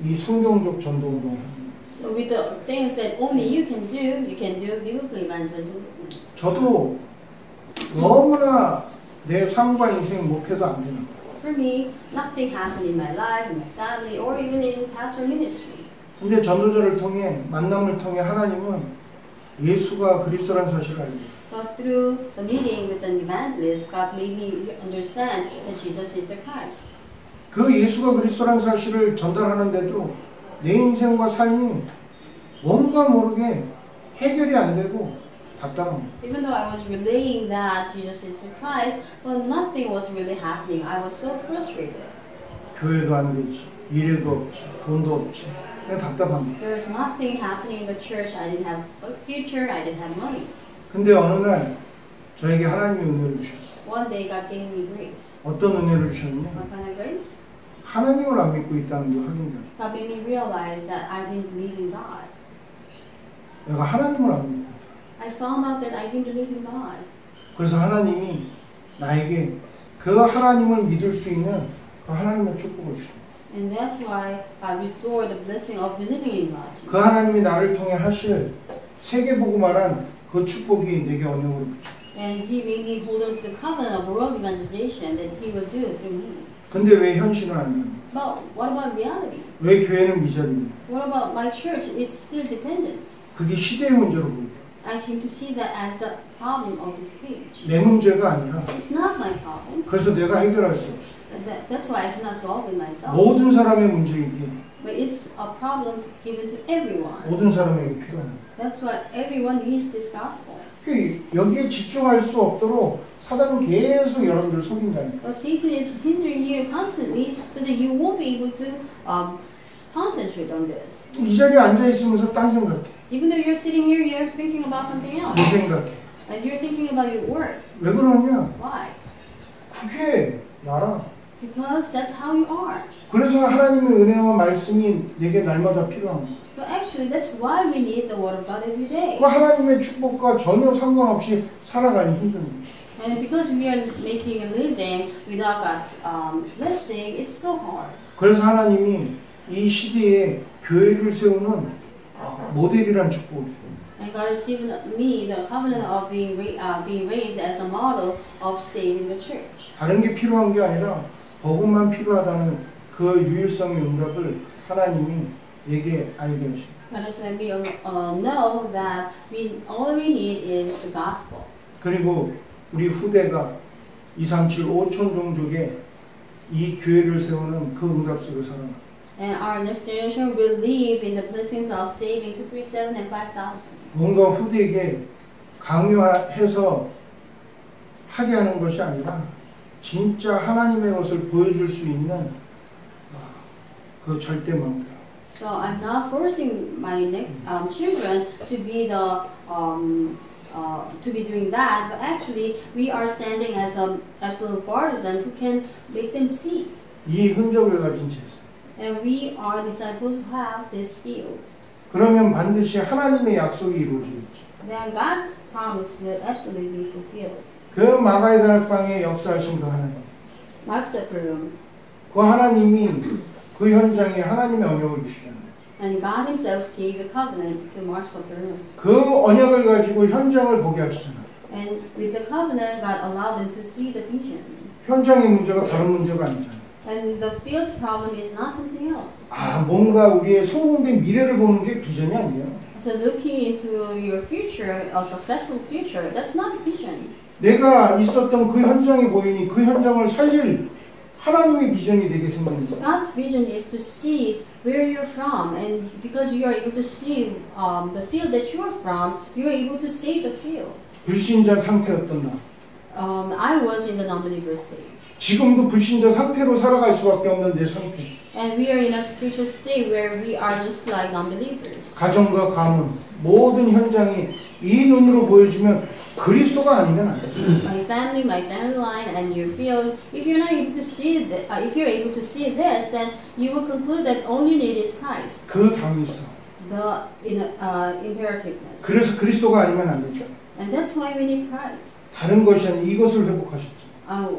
Speaker 1: 이 성경적 전도 운동을 합니다.
Speaker 2: So with the things that only you can do biblical evangelism.
Speaker 1: 저도 너무나 내 삶과 인생 목회도 안 되는 거예요.
Speaker 2: For me, nothing happened in my life, in my family, or even in pastor ministry.
Speaker 1: 근데 전도자를 통해 만남을 통해 하나님은 예수가 그리스도라는 사실을 알게 돼요.
Speaker 2: But through the meeting with an evangelist, God made me understand that Jesus is the Christ.
Speaker 1: 그 예수가 그리스도라는 사실을 전달하는데도 내 인생과 삶이 뭔가 모르게 해결이 안 되고 답답합니다.
Speaker 2: Even though I was relaying that Jesus is the Christ, but nothing was really happening. I was so frustrated.
Speaker 1: 교회도 안 되지, 미래도 없지, 돈도 없지. 그냥 답답합니다.
Speaker 2: There was nothing happening in the church. I didn't have a future. I didn't have money.
Speaker 1: 근데 어느 날 저에게 하나님의 은혜를 주셨어요.
Speaker 2: One day God gave me grace.
Speaker 1: 어떤 은혜를 주셨냐?
Speaker 2: What kind of grace?
Speaker 1: 하나님을 안 믿고 있다는 게 확인돼요.
Speaker 2: God made me realize that I didn't believe in God.
Speaker 1: 내가 하나님을 안 믿고 있다.
Speaker 2: I found out that I didn't believe in God.
Speaker 1: 그래서 하나님이 나에게 그 하나님을 믿을 수 있는 그 하나님의 축복을 주십니다.
Speaker 2: And that's why God restored the blessing of believing in God.
Speaker 1: 그 하나님이 나를 통해 하실 세계복음화란 그 축복이 내게 언약으로 붙죠.
Speaker 2: And He made me hold on to the covenant of world evangelization that He will do through me.
Speaker 1: 근데 왜 현실은 안 됩니까?
Speaker 2: But what about reality?
Speaker 1: 왜 교회는 미자립니까?
Speaker 2: What about my church? It's still dependent.
Speaker 1: 그게 시대의 문제로 보입니다.
Speaker 2: I came to see that as the problem of this age.
Speaker 1: 내 문제가 아니라
Speaker 2: It's not my problem.
Speaker 1: 그래서 내가 해결할 수 없어.
Speaker 2: That's why I cannot solve it myself.
Speaker 1: 모든 사람의 문제이기에
Speaker 2: But it's a problem given to everyone.
Speaker 1: 모든 사람에게 필요합니다.
Speaker 2: That's why everyone needs this gospel.
Speaker 1: 여기에 집중할 수 없도록 사단은 계속 여러분들 속인다니까.
Speaker 2: But Satan is hindering you constantly so that you won't be able to concentrate on this.
Speaker 1: 이 자리에 앉아 있으면서 딴 생각해.
Speaker 2: Even though you're sitting here, you're thinking about something else.
Speaker 1: 그 생각해.
Speaker 2: And you're thinking about your work.
Speaker 1: 왜 그러냐?
Speaker 2: Why?
Speaker 1: 그게 나라.
Speaker 2: Because that's how you are.
Speaker 1: 그래서 하나님의 은혜와 말씀이 내게 날마다 필요합니다.
Speaker 2: But actually, that's why we need the Word of God every day.
Speaker 1: 그 하나님의 축복과 전혀 상관없이 살아가기 힘듭니다.
Speaker 2: And because we are making a living without God's blessing, it's so hard.
Speaker 1: 그래서 하나님이 이 시대에 교회를 세우는 모델이란 축복을 줍니다.
Speaker 2: And God has given me the covenant of being raised as a model of saving the church.
Speaker 1: 다른 게 필요한 게 아니라 복음만 필요하다는 그 유일성의 응답을 하나님이 내게 알게 하십니다.
Speaker 2: God has let me know that all we need is the gospel.
Speaker 1: 그리고 우리 후대가 237 5천 종족에 이 교회를 세우는 그 응답 속에 살아납니다.
Speaker 2: And our next generation will live in the blessings of saving 237 and 5,000.
Speaker 1: 뭔가 후대에게 강요해서 하게 하는 것이 아니라 진짜 하나님의 것을 보여줄 수 있는 그 절대 마음대로.
Speaker 2: So I'm not forcing my children to be to be doing that, but actually we are standing as an absolute partisan who can make them see.
Speaker 1: 이 흔적을 가진 제자.
Speaker 2: And we are disciples who have these fields.
Speaker 1: 그러면 반드시 하나님의 약속이 이루어지겠죠.
Speaker 2: Then God's promise will absolutely be fulfilled.
Speaker 1: 그 마가의 다락방에 역사하신 그 하나님.
Speaker 2: Mark's upper room.
Speaker 1: 그 하나님이 그 현장에 하나님의 언약을 주시잖아요.
Speaker 2: And God Himself gave a covenant to Mark's upper room.
Speaker 1: 그 언약을 가지고 현장을 보게 하시잖아요.
Speaker 2: And with the covenant, God allowed them to see the vision.
Speaker 1: 현장의 문제가 다른 문제가 아니잖아요.
Speaker 2: And the field's problem is not something else.
Speaker 1: 뭔가 우리의 소원된 미래를 보는 게 비전이 아니에요.
Speaker 2: So looking into your future, a successful future, that's not a vision.
Speaker 1: 내가 있었던 그 현장이 보이니 그 현장을 살릴 하나님의 비전이 되게 생기는 거예요.
Speaker 2: God's vision is to see where you're from, and because you are able to see the field that you are from, you are able to save the field.
Speaker 1: 불신자 상태였던 나.
Speaker 2: I was in the non-believer stage.
Speaker 1: 지금도 불신자 상태로 살아갈 수밖에 없는 내 상태.
Speaker 2: And we are in a spiritual state where we are just like non-believers.
Speaker 1: 가정과 가문 모든 현장이 이 눈으로 보여주면 그리스도가 아니면 안 되죠.
Speaker 2: My family line, and your field. If you're not able to see if you're able to see this, then you will conclude that all you need is Christ.
Speaker 1: 그 담이 있어.
Speaker 2: The imperativeness.
Speaker 1: 그래서 그리스도가 아니면 안 되죠.
Speaker 2: And that's why we need Christ.
Speaker 1: 다른 것이 아닌 이것을 회복하셨죠.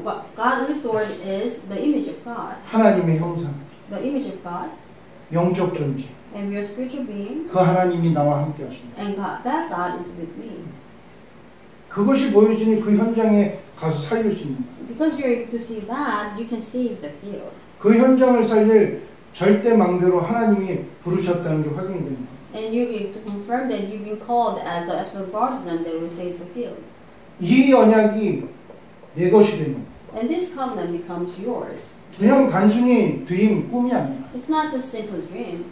Speaker 2: What God restored is the image of God,
Speaker 1: 하나님의 형상,
Speaker 2: the image of God,
Speaker 1: 영적 존재.
Speaker 2: and we are spiritual being,
Speaker 1: 그 하나님이 나와 함께 하신다.
Speaker 2: and that God is with me.
Speaker 1: 그것이 보여지니 그 현장에 가서 살릴 수 있는 거예요.
Speaker 2: Because you're able to see that, you can save the field.
Speaker 1: 그 현장을 살릴 절대 망대로 하나님이 부르셨다는 게 확인이 됩니다.
Speaker 2: And you'll be able to confirm that you've been called as the absolute partisan that will save the field.
Speaker 1: 이 언약이 내 것이 되는 거예요.
Speaker 2: And this covenant becomes yours.
Speaker 1: 그냥 단순히 드림, 꿈이 아니라
Speaker 2: It's not just simple dream.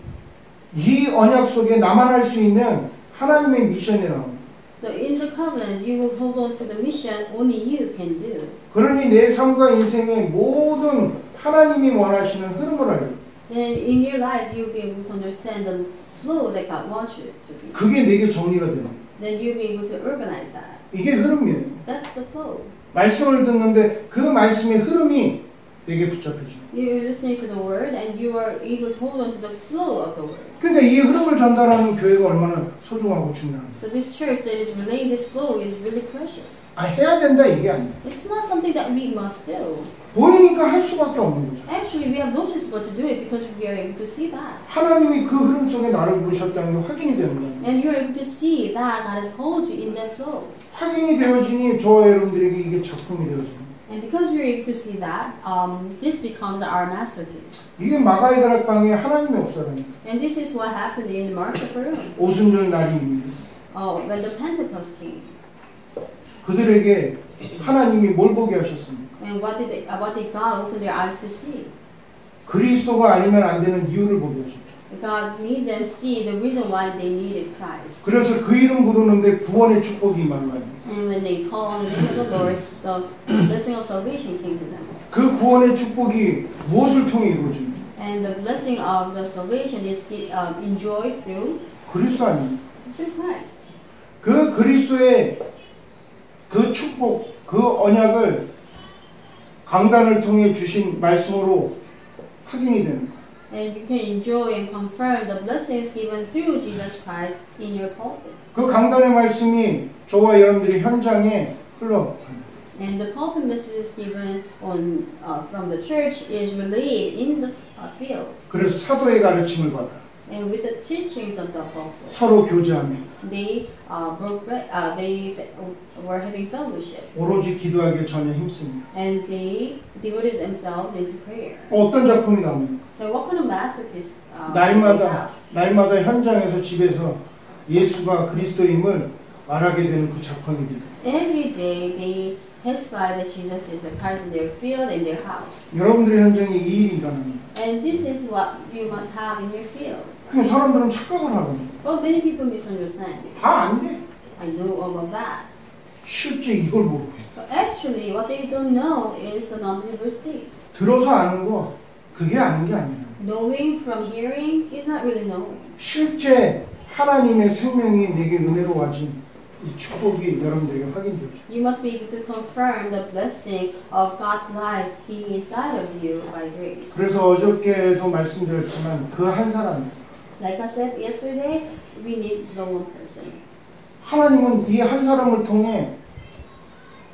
Speaker 1: 이 언약 속에 나만 할 수 있는 하나님의 미션이 나옵니다.
Speaker 2: So in the covenant, you will hold on to the mission only you can do.
Speaker 1: 그러니 내 삶과 인생의 모든 하나님이 원하시는 흐름을 알고
Speaker 2: Then in your life, you'll be able to understand the flow that God wants you to be.
Speaker 1: 그게 내게 정리가 되는 거예요.
Speaker 2: Then you'll be able to organize that.
Speaker 1: 이게 흐름이에요.
Speaker 2: That's the flow.
Speaker 1: 말씀을 듣는데 그 말씀의 흐름이 내게 붙잡혀져요.
Speaker 2: You're listening to the word and you are able to hold on to the flow of the word.
Speaker 1: 그러니까 이 흐름을 전달하는 교회가 얼마나 소중하고 중요합니다.
Speaker 2: So this church that is relaying this flow is really precious.
Speaker 1: 해야 된다 이게 아니에요.
Speaker 2: It's not something that we must do.
Speaker 1: 보이니까 할 수밖에 없는 거죠.
Speaker 2: Actually, we have no choice but to do it because we are able to see that.
Speaker 1: 하나님이 그 흐름 속에 나를 부르셨다는 게 확인이 되는 거예요.
Speaker 2: And you're able to see that God has called you in that flow.
Speaker 1: 확인이 되어지니 저와 여러분들에게 이게 작품이 되어집니다.
Speaker 2: And because you're able to see that, this becomes our masterpiece.
Speaker 1: 이게 마가의 다락방에 하나님의 역사라니까.
Speaker 2: And this is what happened in Mark's upper room.
Speaker 1: 오순절 날입니다.
Speaker 2: When the Pentecost came.
Speaker 1: 그들에게 하나님이 뭘 보게 하셨습니까?
Speaker 2: And what did God open their eyes to see?
Speaker 1: 그리스도가 아니면 안 되는 이유를 보게 하셨죠.
Speaker 2: God made them see the reason why they needed Christ.
Speaker 1: 그래서 그 이름 부르는데 구원의 축복이 임한 거예요.
Speaker 2: And when they called on the name of the Lord, the blessing of salvation came to them.
Speaker 1: 그 구원의 축복이 무엇을 통해 이루어집니까?
Speaker 2: And the blessing of the salvation is enjoyed through
Speaker 1: 그리스도 아닙니까?
Speaker 2: Christ.
Speaker 1: 그 그리스도의 그 축복, 그 언약을 강단을 통해 주신 말씀으로 확인이 되는 거예요.
Speaker 2: And you can enjoy and confirm the blessings given through Jesus Christ in your pulpit.
Speaker 1: 그 강단의 말씀이 저와 여러분들이 현장에 흘러갑니다.
Speaker 2: And the pulpit message given from the church is relayed in the field.
Speaker 1: 그래서 사도의 가르침을 받아
Speaker 2: And with the teachings of the apostles,
Speaker 1: 서로 교제하며
Speaker 2: they were having fellowship.
Speaker 1: 오로지 기도하기에 전혀 힘씁니다.
Speaker 2: And they devoted themselves into prayer.
Speaker 1: 어떤 작품이 나옵니까?
Speaker 2: So what kind of masterpiece? They have?
Speaker 1: 날마다 현장에서 집에서 예수가 그리스도임을 말하게 되는 그 작품이 됩니다.
Speaker 2: Every day they testify that Jesus is the Christ in their field and their house.
Speaker 1: 여러분들의 현장에 이 일이 일어납니다.
Speaker 2: And this is what you must have in your field.
Speaker 1: 그 사람들은 착각을 하거든요.
Speaker 2: But many people misunderstand.
Speaker 1: 다 안 돼.
Speaker 2: I know all of that.
Speaker 1: 실제 이걸 모르고
Speaker 2: But actually, what they don't know is the non-believer state.
Speaker 1: 들어서 아는 거 그게 아는 게 아니에요.
Speaker 2: Knowing from hearing is not really knowing.
Speaker 1: 실제 하나님의 생명이 내게 은혜로 와진 이 축복이 여러분들에게 확인되죠.
Speaker 2: You must be able to confirm the blessing of God's life being inside of you by grace.
Speaker 1: 그래서 어저께도 말씀드렸지만 그 한 사람
Speaker 2: Like I said yesterday, we need the one person.
Speaker 1: 하나님은 이 한 사람을 통해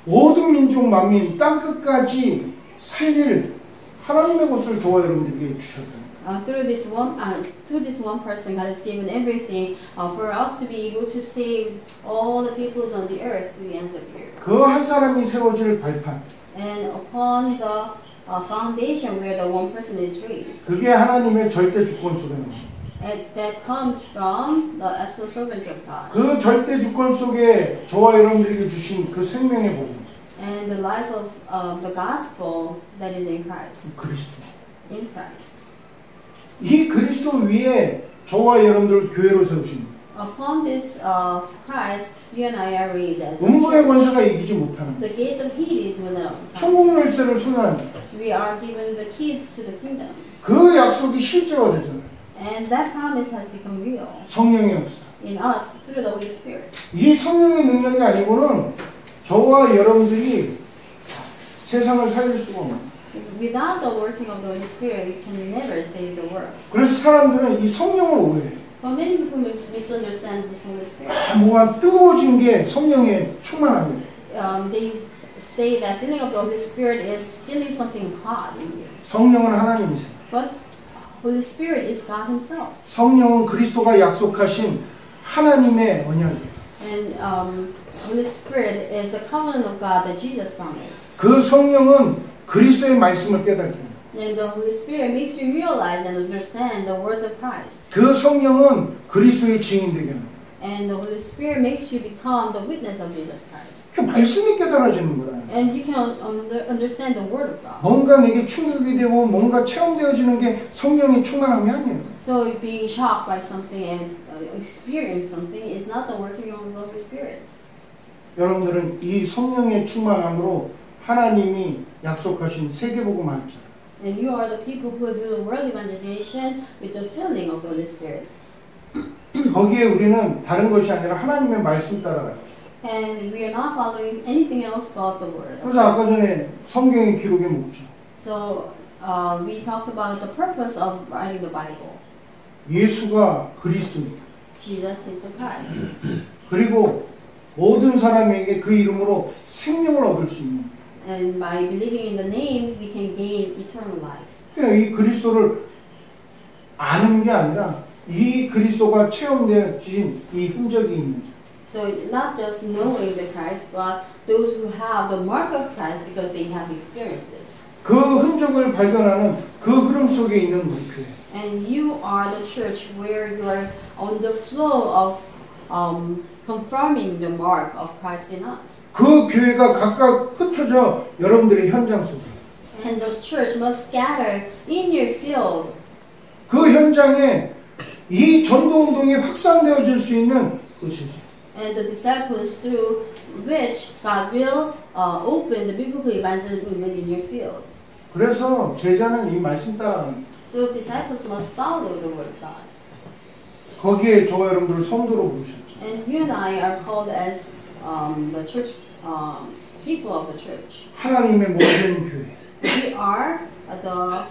Speaker 1: 모든 민족 만민 땅 끝까지 살릴 하나님의 것을 저와 여러분들에게 주셨다.
Speaker 2: To this one person, God has given everything for us to be able to save all the peoples on the earth to the ends of the earth.
Speaker 1: 그 한 사람이 세워질 발판.
Speaker 2: And upon the foundation where the one person is raised.
Speaker 1: 그게 하나님의 절대 주권 속에 나옵니다.
Speaker 2: That comes from the absolute sovereignty of God.
Speaker 1: 그 절대 주권 속에 저와 여러분들에게 주신 그 생명의 복음.
Speaker 2: And the life of the gospel that is in Christ.
Speaker 1: 그리스도.
Speaker 2: In Christ.
Speaker 1: 이 그리스도 위에 저와 여러분들 교회로 세우십니다.
Speaker 2: Upon this Christ, you and I are raised as
Speaker 1: 음부의 권세가 이기지 못하는
Speaker 2: the gates of Hades will not.
Speaker 1: 천국 열쇠를 소유합니다.
Speaker 2: We are given the keys to the kingdom.
Speaker 1: 그 약속이 실제화되잖아요.
Speaker 2: And that promise has become real
Speaker 1: 성령의 역사.
Speaker 2: in us through the Holy Spirit.
Speaker 1: 이 성령의 능력이 아니고는 저와 여러분들이 세상을 살릴 수가 없는.
Speaker 2: Without the working of the Holy Spirit, we can never save the world.
Speaker 1: 그래서 사람들은 이 성령을 오해해요.
Speaker 2: But many people misunderstand this Holy Spirit.
Speaker 1: 뭐가 뜨거워진 게 성령의 충만함이에요.
Speaker 2: they say that feeling of the Holy Spirit is feeling something hot in you.
Speaker 1: 성령은 하나님이세요.
Speaker 2: But Holy Spirit is God Himself.
Speaker 1: 성령은 그리스도가 약속하신 하나님의 언약이에요.
Speaker 2: And Holy Spirit is the covenant of God that Jesus promised.
Speaker 1: 그 성령은 그리스도의 말씀을 깨닫게 해요.
Speaker 2: And the Holy Spirit makes you realize and understand the words of Christ.
Speaker 1: 그 성령은 그리스도의 증인되게 합니다.
Speaker 2: And the Holy Spirit makes you become the witness of Jesus Christ.
Speaker 1: 그 말씀이 깨달아지는 거라.
Speaker 2: And you can understand the Word of God.
Speaker 1: 뭔가 내게 충격이 되고 뭔가 체험되어지는 게 성령의 충만함이 아니에요.
Speaker 2: So being shocked by something and experience something is not the working of the Holy Spirit.
Speaker 1: 여러분들은 이 성령의 충만함으로 하나님이 약속하신 세계복음 할자.
Speaker 2: And you are the people who do the world evangelization with the filling of the Holy Spirit.
Speaker 1: 거기에 우리는 다른 것이 아니라 하나님의 말씀 따라가죠.
Speaker 2: And we are not following anything else but the Word.
Speaker 1: 그래서 아까 전에 성경의 기록의 목적.
Speaker 2: So we talked about the purpose of writing the Bible.
Speaker 1: 예수가 그리스도입니다.
Speaker 2: Jesus is the Christ.
Speaker 1: 그리고 모든 사람에게 그 이름으로 생명을 얻을 수 있는.
Speaker 2: And by believing in the name, we can gain eternal life.
Speaker 1: 그냥 이 그리스도를 아는 게 아니라 이 그리스도가 체험되어진 이 흔적이 있는 거죠.
Speaker 2: So it's not just knowing the Christ, but those who have the mark of Christ because they have experienced this.
Speaker 1: 그 흔적을 발견하는 그 흐름 속에 있는 우리 교회.
Speaker 2: And you are the church where you are on the flow of confirming the mark of Christ in us.
Speaker 1: 그 교회가 각각 흩어져 여러분들의 현장 속에.
Speaker 2: And the church must scatter in your field.
Speaker 1: 그 현장에 이 전도운동이 확산되어질 수 있는 것이죠.
Speaker 2: And the disciples through which God will open the biblical evangelism in your field.
Speaker 1: 그래서 제자는 이 말씀 따라갑니다.
Speaker 2: So disciples must follow the word of God.
Speaker 1: 거기에 저와 여러분들을 성도로 부르셨죠.
Speaker 2: And you and I are called as the church people of the church.
Speaker 1: 하나님의 모든 교회.
Speaker 2: We are the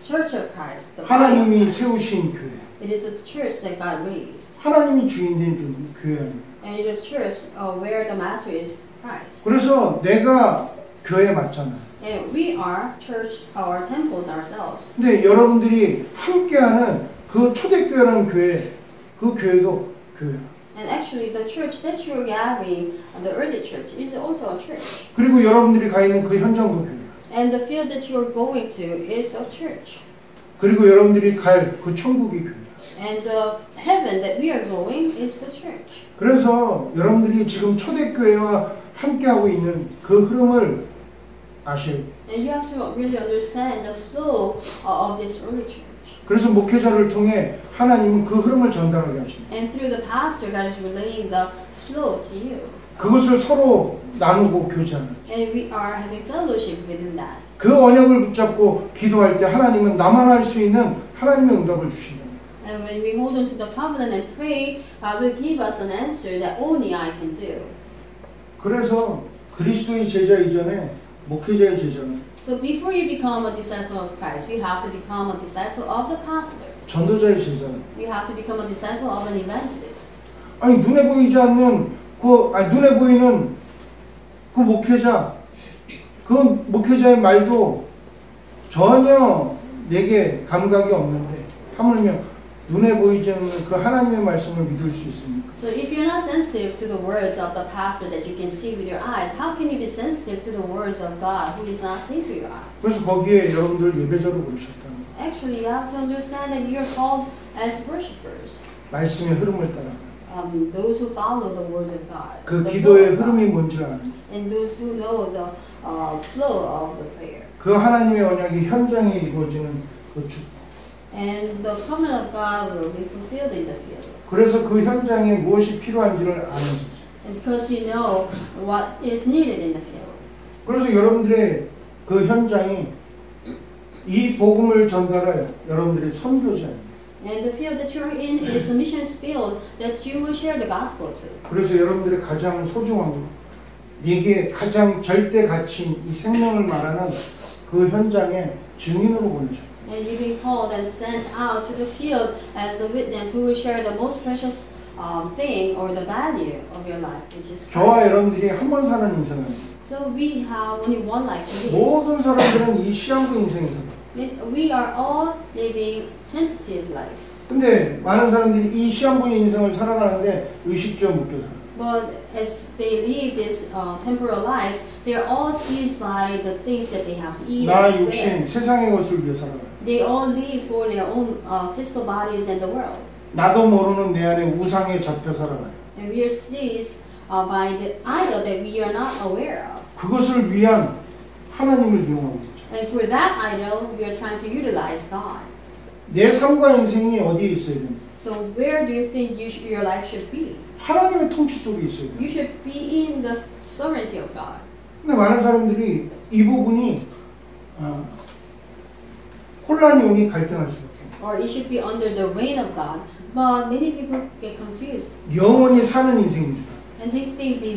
Speaker 2: church of Christ. The body of
Speaker 1: 하나님이
Speaker 2: Christ.
Speaker 1: 세우신 교회.
Speaker 2: It is the church that God raised.
Speaker 1: 하나님이 주인된 교회 아닙니까?
Speaker 2: And it is a church where the master is Christ.
Speaker 1: 그래서 내가 교회 맞잖아.
Speaker 2: And we are church, our temples ourselves.
Speaker 1: 근데 여러분들이 함께하는 그 초대교회라는 교회, 그 교회도 교회야.
Speaker 2: And actually, the church that you're gathering, the early church, is also a church.
Speaker 1: 그리고 여러분들이 가 있는 그 현장도 교회야.
Speaker 2: And the field that you're going to is a church.
Speaker 1: 그리고 여러분들이 갈 그 천국이 교회야.
Speaker 2: And the heaven that we are going is the church.
Speaker 1: 그래서 여러분들이 지금 초대교회와 함께하고 있는 그 흐름을 아셔야 돼요.
Speaker 2: And you have to really understand the flow of this early church.
Speaker 1: 그래서 목회자를 통해 하나님은 그 흐름을 전달하게 하십니다.
Speaker 2: And through the pastor, God is relaying the flow to you.
Speaker 1: 그것을 서로 나누고 교제하는.
Speaker 2: And we are having fellowship within that.
Speaker 1: 그 언약을 붙잡고 기도할 때 하나님은 나만 할 수 있는 하나님의 응답을 주신다.
Speaker 2: And when we hold on to the covenant and pray, God will give us an answer that only I can do.
Speaker 1: 그래서 그리스도의 제자 이전에 목회자의 제자는
Speaker 2: So before you become a disciple of Christ, you have to become a disciple of the pastor.
Speaker 1: 전도자의 제자는
Speaker 2: You have to become a disciple of an evangelist.
Speaker 1: 아니 눈에 보이지 않는 눈에 보이는 그 목회자 그 목회자의 말도 전혀 내게 감각이 없는데 하물며 눈에 보이지 않는 그 하나님의 말씀을 믿을 수 있습니까?
Speaker 2: So if you're not sensitive to the words of the pastor that you can see with your eyes, how can you be sensitive to the words of God who is not seen to your eyes?
Speaker 1: 그래서 거기에 여러분들 예배자로 부르셨다는 거예요.
Speaker 2: Actually, you have to understand that you're called as worshipers.
Speaker 1: 말씀의 흐름을 따라
Speaker 2: Those who follow the words of God.
Speaker 1: 그
Speaker 2: the
Speaker 1: 기도의
Speaker 2: flow of
Speaker 1: 흐름이
Speaker 2: God.
Speaker 1: 뭔지 아는
Speaker 2: And those who know the flow of the prayer.
Speaker 1: 그 하나님의 언약이 현장에 이루어지는 그 축복.
Speaker 2: And the covenant of God will be fulfilled in the field.
Speaker 1: 그래서 그 현장에 무엇이 필요한지를 아는 거죠.
Speaker 2: And because you know what is needed in the field.
Speaker 1: 그래서 여러분들의 그 현장이 이 복음을 전달할 여러분들의 선교자입니다.
Speaker 2: And the field that you're in is the missions field that you will share the gospel to.
Speaker 1: 그래서 여러분들의 가장 소중한 것, 네게 가장 절대 가치인 이 생명을 말하는 그 현장의 증인으로 보내죠.
Speaker 2: And you've been called and sent out to the field as the witness who will share the most precious thing or the value of your life, which is
Speaker 1: 저와
Speaker 2: Christ.
Speaker 1: 여러분들이 한 번 사는 인생은
Speaker 2: So we have only one life to live.
Speaker 1: 모든 사람들은 이 시한부 인생에 살아.
Speaker 2: We are all living tentative life.
Speaker 1: 근데 많은 사람들이 이 시한부의 인생을 살아가는데 의식주에 묶여 살아.
Speaker 2: But as they live this temporal life, they are all seized by the things that they have to eat
Speaker 1: 나
Speaker 2: and
Speaker 1: 육신,
Speaker 2: wear.
Speaker 1: 세상의 것을 위해 살아가.
Speaker 2: They all live for their own physical bodies and the world.
Speaker 1: 나도 모르는 내 안에 우상에 잡혀 살아가요.
Speaker 2: And we are seized by the idol that we are not aware of.
Speaker 1: 그것을 위한 하나님을 이용하고 있죠.
Speaker 2: And for that idol, we are trying to utilize God.
Speaker 1: 내 삶과 인생이 어디에 있어야 됩니까?
Speaker 2: So where do you think your life should be?
Speaker 1: 하나님의 통치 속에 있어야 돼요.
Speaker 2: You should be in the sovereignty of God.
Speaker 1: 근데 많은 사람들이 이 부분이 혼란이 오니 갈등할 수밖에 없어요.
Speaker 2: Or it should be under the reign of God. But many people get confused.
Speaker 1: 영원히 사는 인생인 줄 알아요.
Speaker 2: And they think they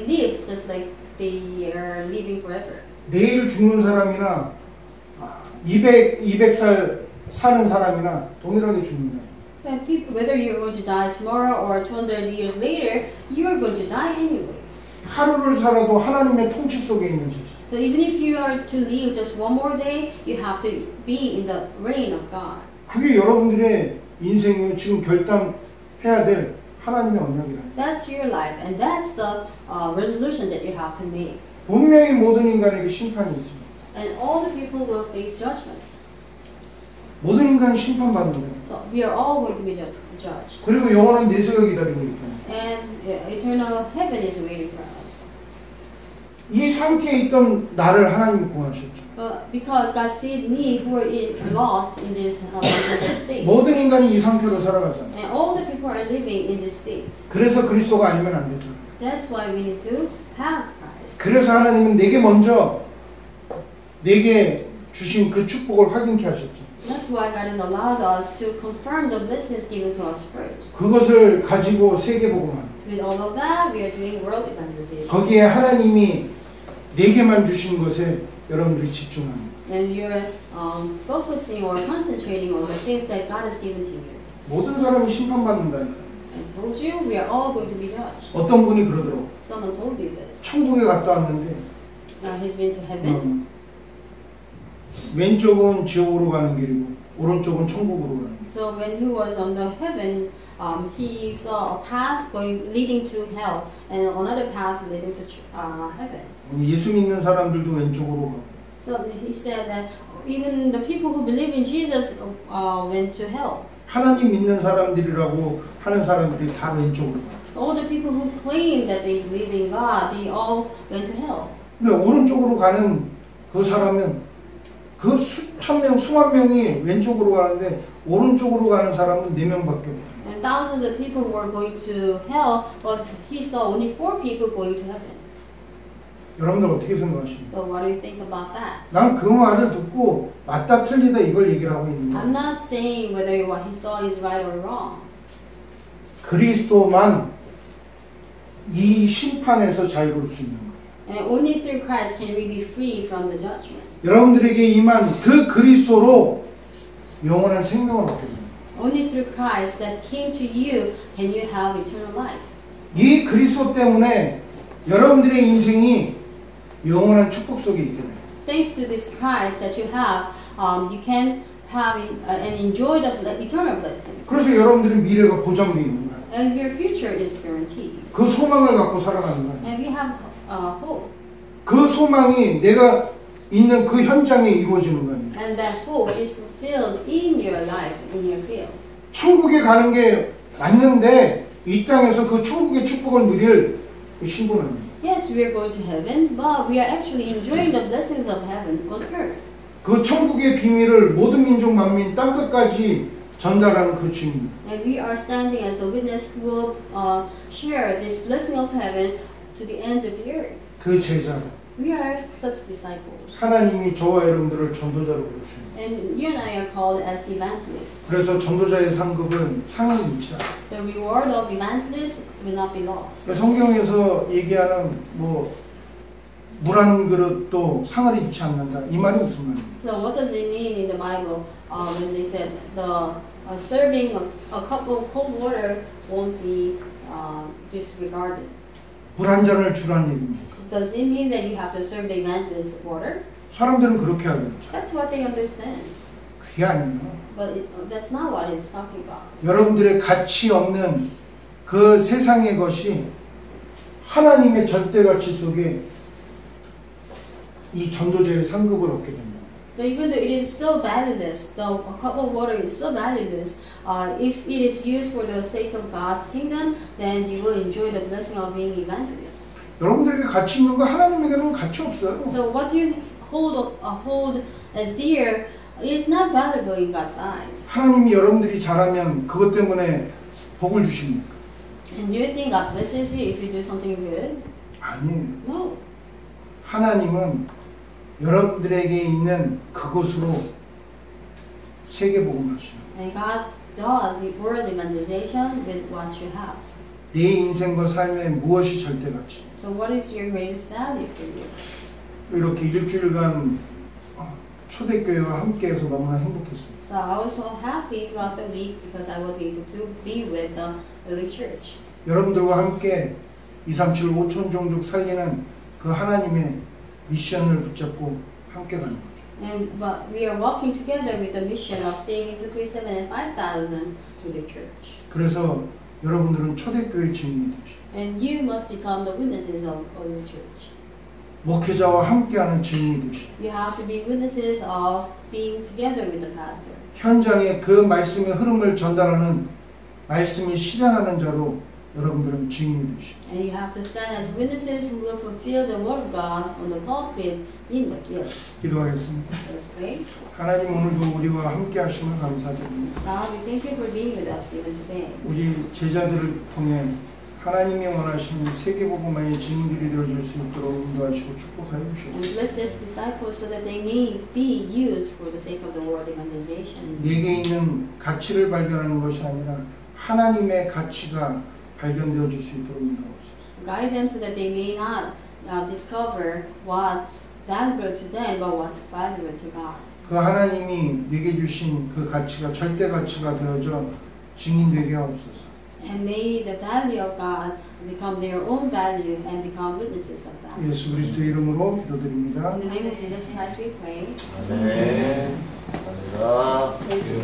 Speaker 2: live just like they are living forever.
Speaker 1: 내일 죽는 사람이나 200살 사는 사람이나 동일하게 죽는다.
Speaker 2: Then people, whether you're going to die tomorrow or 200 years later, you are going to die anyway.
Speaker 1: 하루를 살아도 하나님의 통치 속에 있는 자죠.
Speaker 2: So even if you are to live just one more day, you have to be in the reign of God.
Speaker 1: 그게 여러분들의 인생이요 지금 결단해야 될 하나님의 언약이라.
Speaker 2: That's your life, and that's the resolution that you have to make.
Speaker 1: 분명히 모든 인간에게 심판이 있습니다.
Speaker 2: And all the people will face judgment.
Speaker 1: 모든 인간이 심판받는다.
Speaker 2: So we are all going to be judged.
Speaker 1: 그리고 영원한 내세가 기다리고 있다.
Speaker 2: And eternal heaven is waiting for us.
Speaker 1: 이 상태에 있던 나를 하나님이 구하셨죠.
Speaker 2: But because God saved me who are lost in this state.
Speaker 1: 모든 인간이 이 상태로 살아가잖아요.
Speaker 2: And all the people are living in this state.
Speaker 1: 그래서 그리스도가 아니면 안 되죠.
Speaker 2: That's why we need to have Christ.
Speaker 1: 그래서 하나님은 내게 먼저 내게 주신 그 축복을 확인케 하셨죠.
Speaker 2: That's why God has allowed us to confirm the blessings given to us first.
Speaker 1: 그것을 가지고 세계복음화.
Speaker 2: With all of that, we are doing world evangelization.
Speaker 1: 거기에 하나님이 내게만 주신 것에 여러분들이 집중합니다.
Speaker 2: And you're focusing or concentrating on the things that God has given to you.
Speaker 1: 모든 사람이 심판받는다니까.
Speaker 2: I told you we are all going to be judged.
Speaker 1: 어떤 분이 그러더라고.
Speaker 2: Someone told you this.
Speaker 1: 천국에 갔다 왔는데
Speaker 2: He's been to heaven.
Speaker 1: 왼쪽은 지옥으로 가는 길이고 오른쪽은 천국으로 가는 길.
Speaker 2: So when he was on the heaven, he saw a path leading to hell and another path leading to heaven.
Speaker 1: 예수 믿는 사람들도 왼쪽으로 가고.
Speaker 2: So he said that even the people who believe in Jesus went to hell.
Speaker 1: 하나님 믿는 사람들이라고 하는 사람들이 다 왼쪽으로 가.
Speaker 2: All the people who claim that they believe in God, they all went to hell.
Speaker 1: 근데 오른쪽으로 가는 그 사람은 그 수천 명, 수만 명이 왼쪽으로 가는데 오른쪽으로 가는 사람은 4명밖에 없어요.
Speaker 2: And thousands of people were going to hell, but he saw only 4 people going to heaven.
Speaker 1: 여러분들 어떻게 생각하십니까?
Speaker 2: So what do you think about that?
Speaker 1: 난 그 말을 듣고 맞다 틀리다 이걸 얘기를 하고 있는
Speaker 2: I'm
Speaker 1: 거예요.
Speaker 2: not saying whether what he saw is right or wrong.
Speaker 1: 그리스도만 이 심판에서 자유로울 수 있는 거예요.
Speaker 2: And only through Christ can we be free from the judgment.
Speaker 1: 여러분들에게 임한 그 그리스도로 영원한 생명을 얻게 됩니다.
Speaker 2: Only through Christ that came to you can you have eternal life.
Speaker 1: 이 그리스도 때문에 여러분들의 인생이 영원한 축복 속에 있게 돼요.
Speaker 2: Thanks to this Christ that you have, you can have and enjoy the eternal blessings.
Speaker 1: 그래서 여러분들의 미래가 보장되어 있는 거예요.
Speaker 2: And your future is guaranteed.
Speaker 1: 그 소망을 갖고 살아가는 거예요.
Speaker 2: And we have hope.
Speaker 1: 그 소망이 내가 있는 그 현장에 이루어지는 거예요.
Speaker 2: And that hope is fulfilled in your life, in your field.
Speaker 1: 천국에 가는 게 맞는데 이 땅에서 그 천국의 축복을 누릴 그 신분은 아니에요.
Speaker 2: Yes, we are going to heaven, but we are actually enjoying the blessings of heaven on earth.
Speaker 1: 그 천국의 비밀을 모든 민족 만민 땅끝까지 전달하는 그 주님.
Speaker 2: And we are standing as a witness who will share this blessing of heaven to the ends of the earth.
Speaker 1: 그 제자.
Speaker 2: We are such disciples.
Speaker 1: 하나님이 저와 여러분들을 전도자로 부르십니다.
Speaker 2: And you and I are called as evangelists.
Speaker 1: 그래서 전도자의 상급은 상을 잃지 않아요.
Speaker 2: The reward of evangelists will not be lost.
Speaker 1: 성경에서 얘기하는 물 한 그릇도 상을 잃지 않는다. 이 말이 무슨 말이에요?
Speaker 2: So what does it mean in the Bible when they said the serving a cup of cold water won't be disregarded.
Speaker 1: 물 한 잔을 주라는 얘기입니다.
Speaker 2: Does it mean that you have to serve the evangelist water?
Speaker 1: 사람들은 그렇게 알고 있죠.
Speaker 2: That's what they understand.
Speaker 1: 그게 아니에요.
Speaker 2: But that's not what it's talking about.
Speaker 1: 여러분들의 가치 없는 그 세상의 것이 하나님의 절대 가치 속에 이 전도자의 상급을 얻게 된다.
Speaker 2: So even though it is so valueless, though a cup of water is so valueless, if it is used for the sake of God's kingdom, then you will enjoy the blessing of being evangelists.
Speaker 1: 여러분들에게 가치 있는 거 하나님에게는 가치 없어요.
Speaker 2: So what you hold as dear is not valuable in God's eyes.
Speaker 1: 하나님이 여러분들이 잘하면 그것 때문에 복을 주십니까?
Speaker 2: And do you think God blesses you if you do something good?
Speaker 1: 아니에요.
Speaker 2: No.
Speaker 1: 하나님은 여러분들에게 있는 그것으로 세계복음을 하시는
Speaker 2: And God does world evangelization with what you have.
Speaker 1: 내 인생과 삶에 무엇이 절대 가치?
Speaker 2: So what is your greatest value for you?
Speaker 1: 이렇게 일주일간 초대교회와 함께해서 너무나 행복했습니다.
Speaker 2: So I was so happy throughout the week because I was able to be with the early church.
Speaker 1: 여러분들과 함께 237 5천 종족 살리는 그 하나님의 미션을 붙잡고 함께 가는 거죠.
Speaker 2: But we are walking together with the mission of saving 237 and 5,000 to the church.
Speaker 1: 그래서 여러분들은 초대교회 증인이 되시죠.
Speaker 2: And you must become the witnesses of early church.
Speaker 1: 목회자와 함께하는 증인이 되시죠.
Speaker 2: You have to be witnesses of being together with the pastor.
Speaker 1: 현장에 그 말씀의 흐름을 전달하는 말씀이 실현하는 자로 여러분들은 증인이 되시죠.
Speaker 2: And you have to stand as witnesses who will fulfill the word of God on the pulpit in the field.
Speaker 1: 기도하겠습니다.
Speaker 2: Let's pray.
Speaker 1: 하나님 오늘도 우리와 함께 하심을 감사드립니다.
Speaker 2: God, we thank you for being with us even today.
Speaker 1: 우리 제자들을 통해 하나님이 원하시는 세계복음화의 증인들이 되어줄 수 있도록 인도하시고 축복하여
Speaker 2: And
Speaker 1: 주시옵소서.
Speaker 2: bless these disciples so that they may be used for the sake of the world evangelization.
Speaker 1: 내게 있는 가치를 발견하는 것이 아니라 하나님의 가치가 발견되어 줄 수 있도록 인도하옵소서.
Speaker 2: Guide them so that they may not discover what's valuable to them, but what's valuable to God.
Speaker 1: 그 하나님이 내게 주신 그 가치가 절대 가치가 되어져 증인되게 하옵소서.
Speaker 2: And may the value of God become their own value and become witnesses of that.
Speaker 1: 예수 그리스도의 이름으로 기도드립니다.
Speaker 2: In the name of Jesus Christ we pray.
Speaker 3: 아멘. 감사합니다.
Speaker 2: Thank you.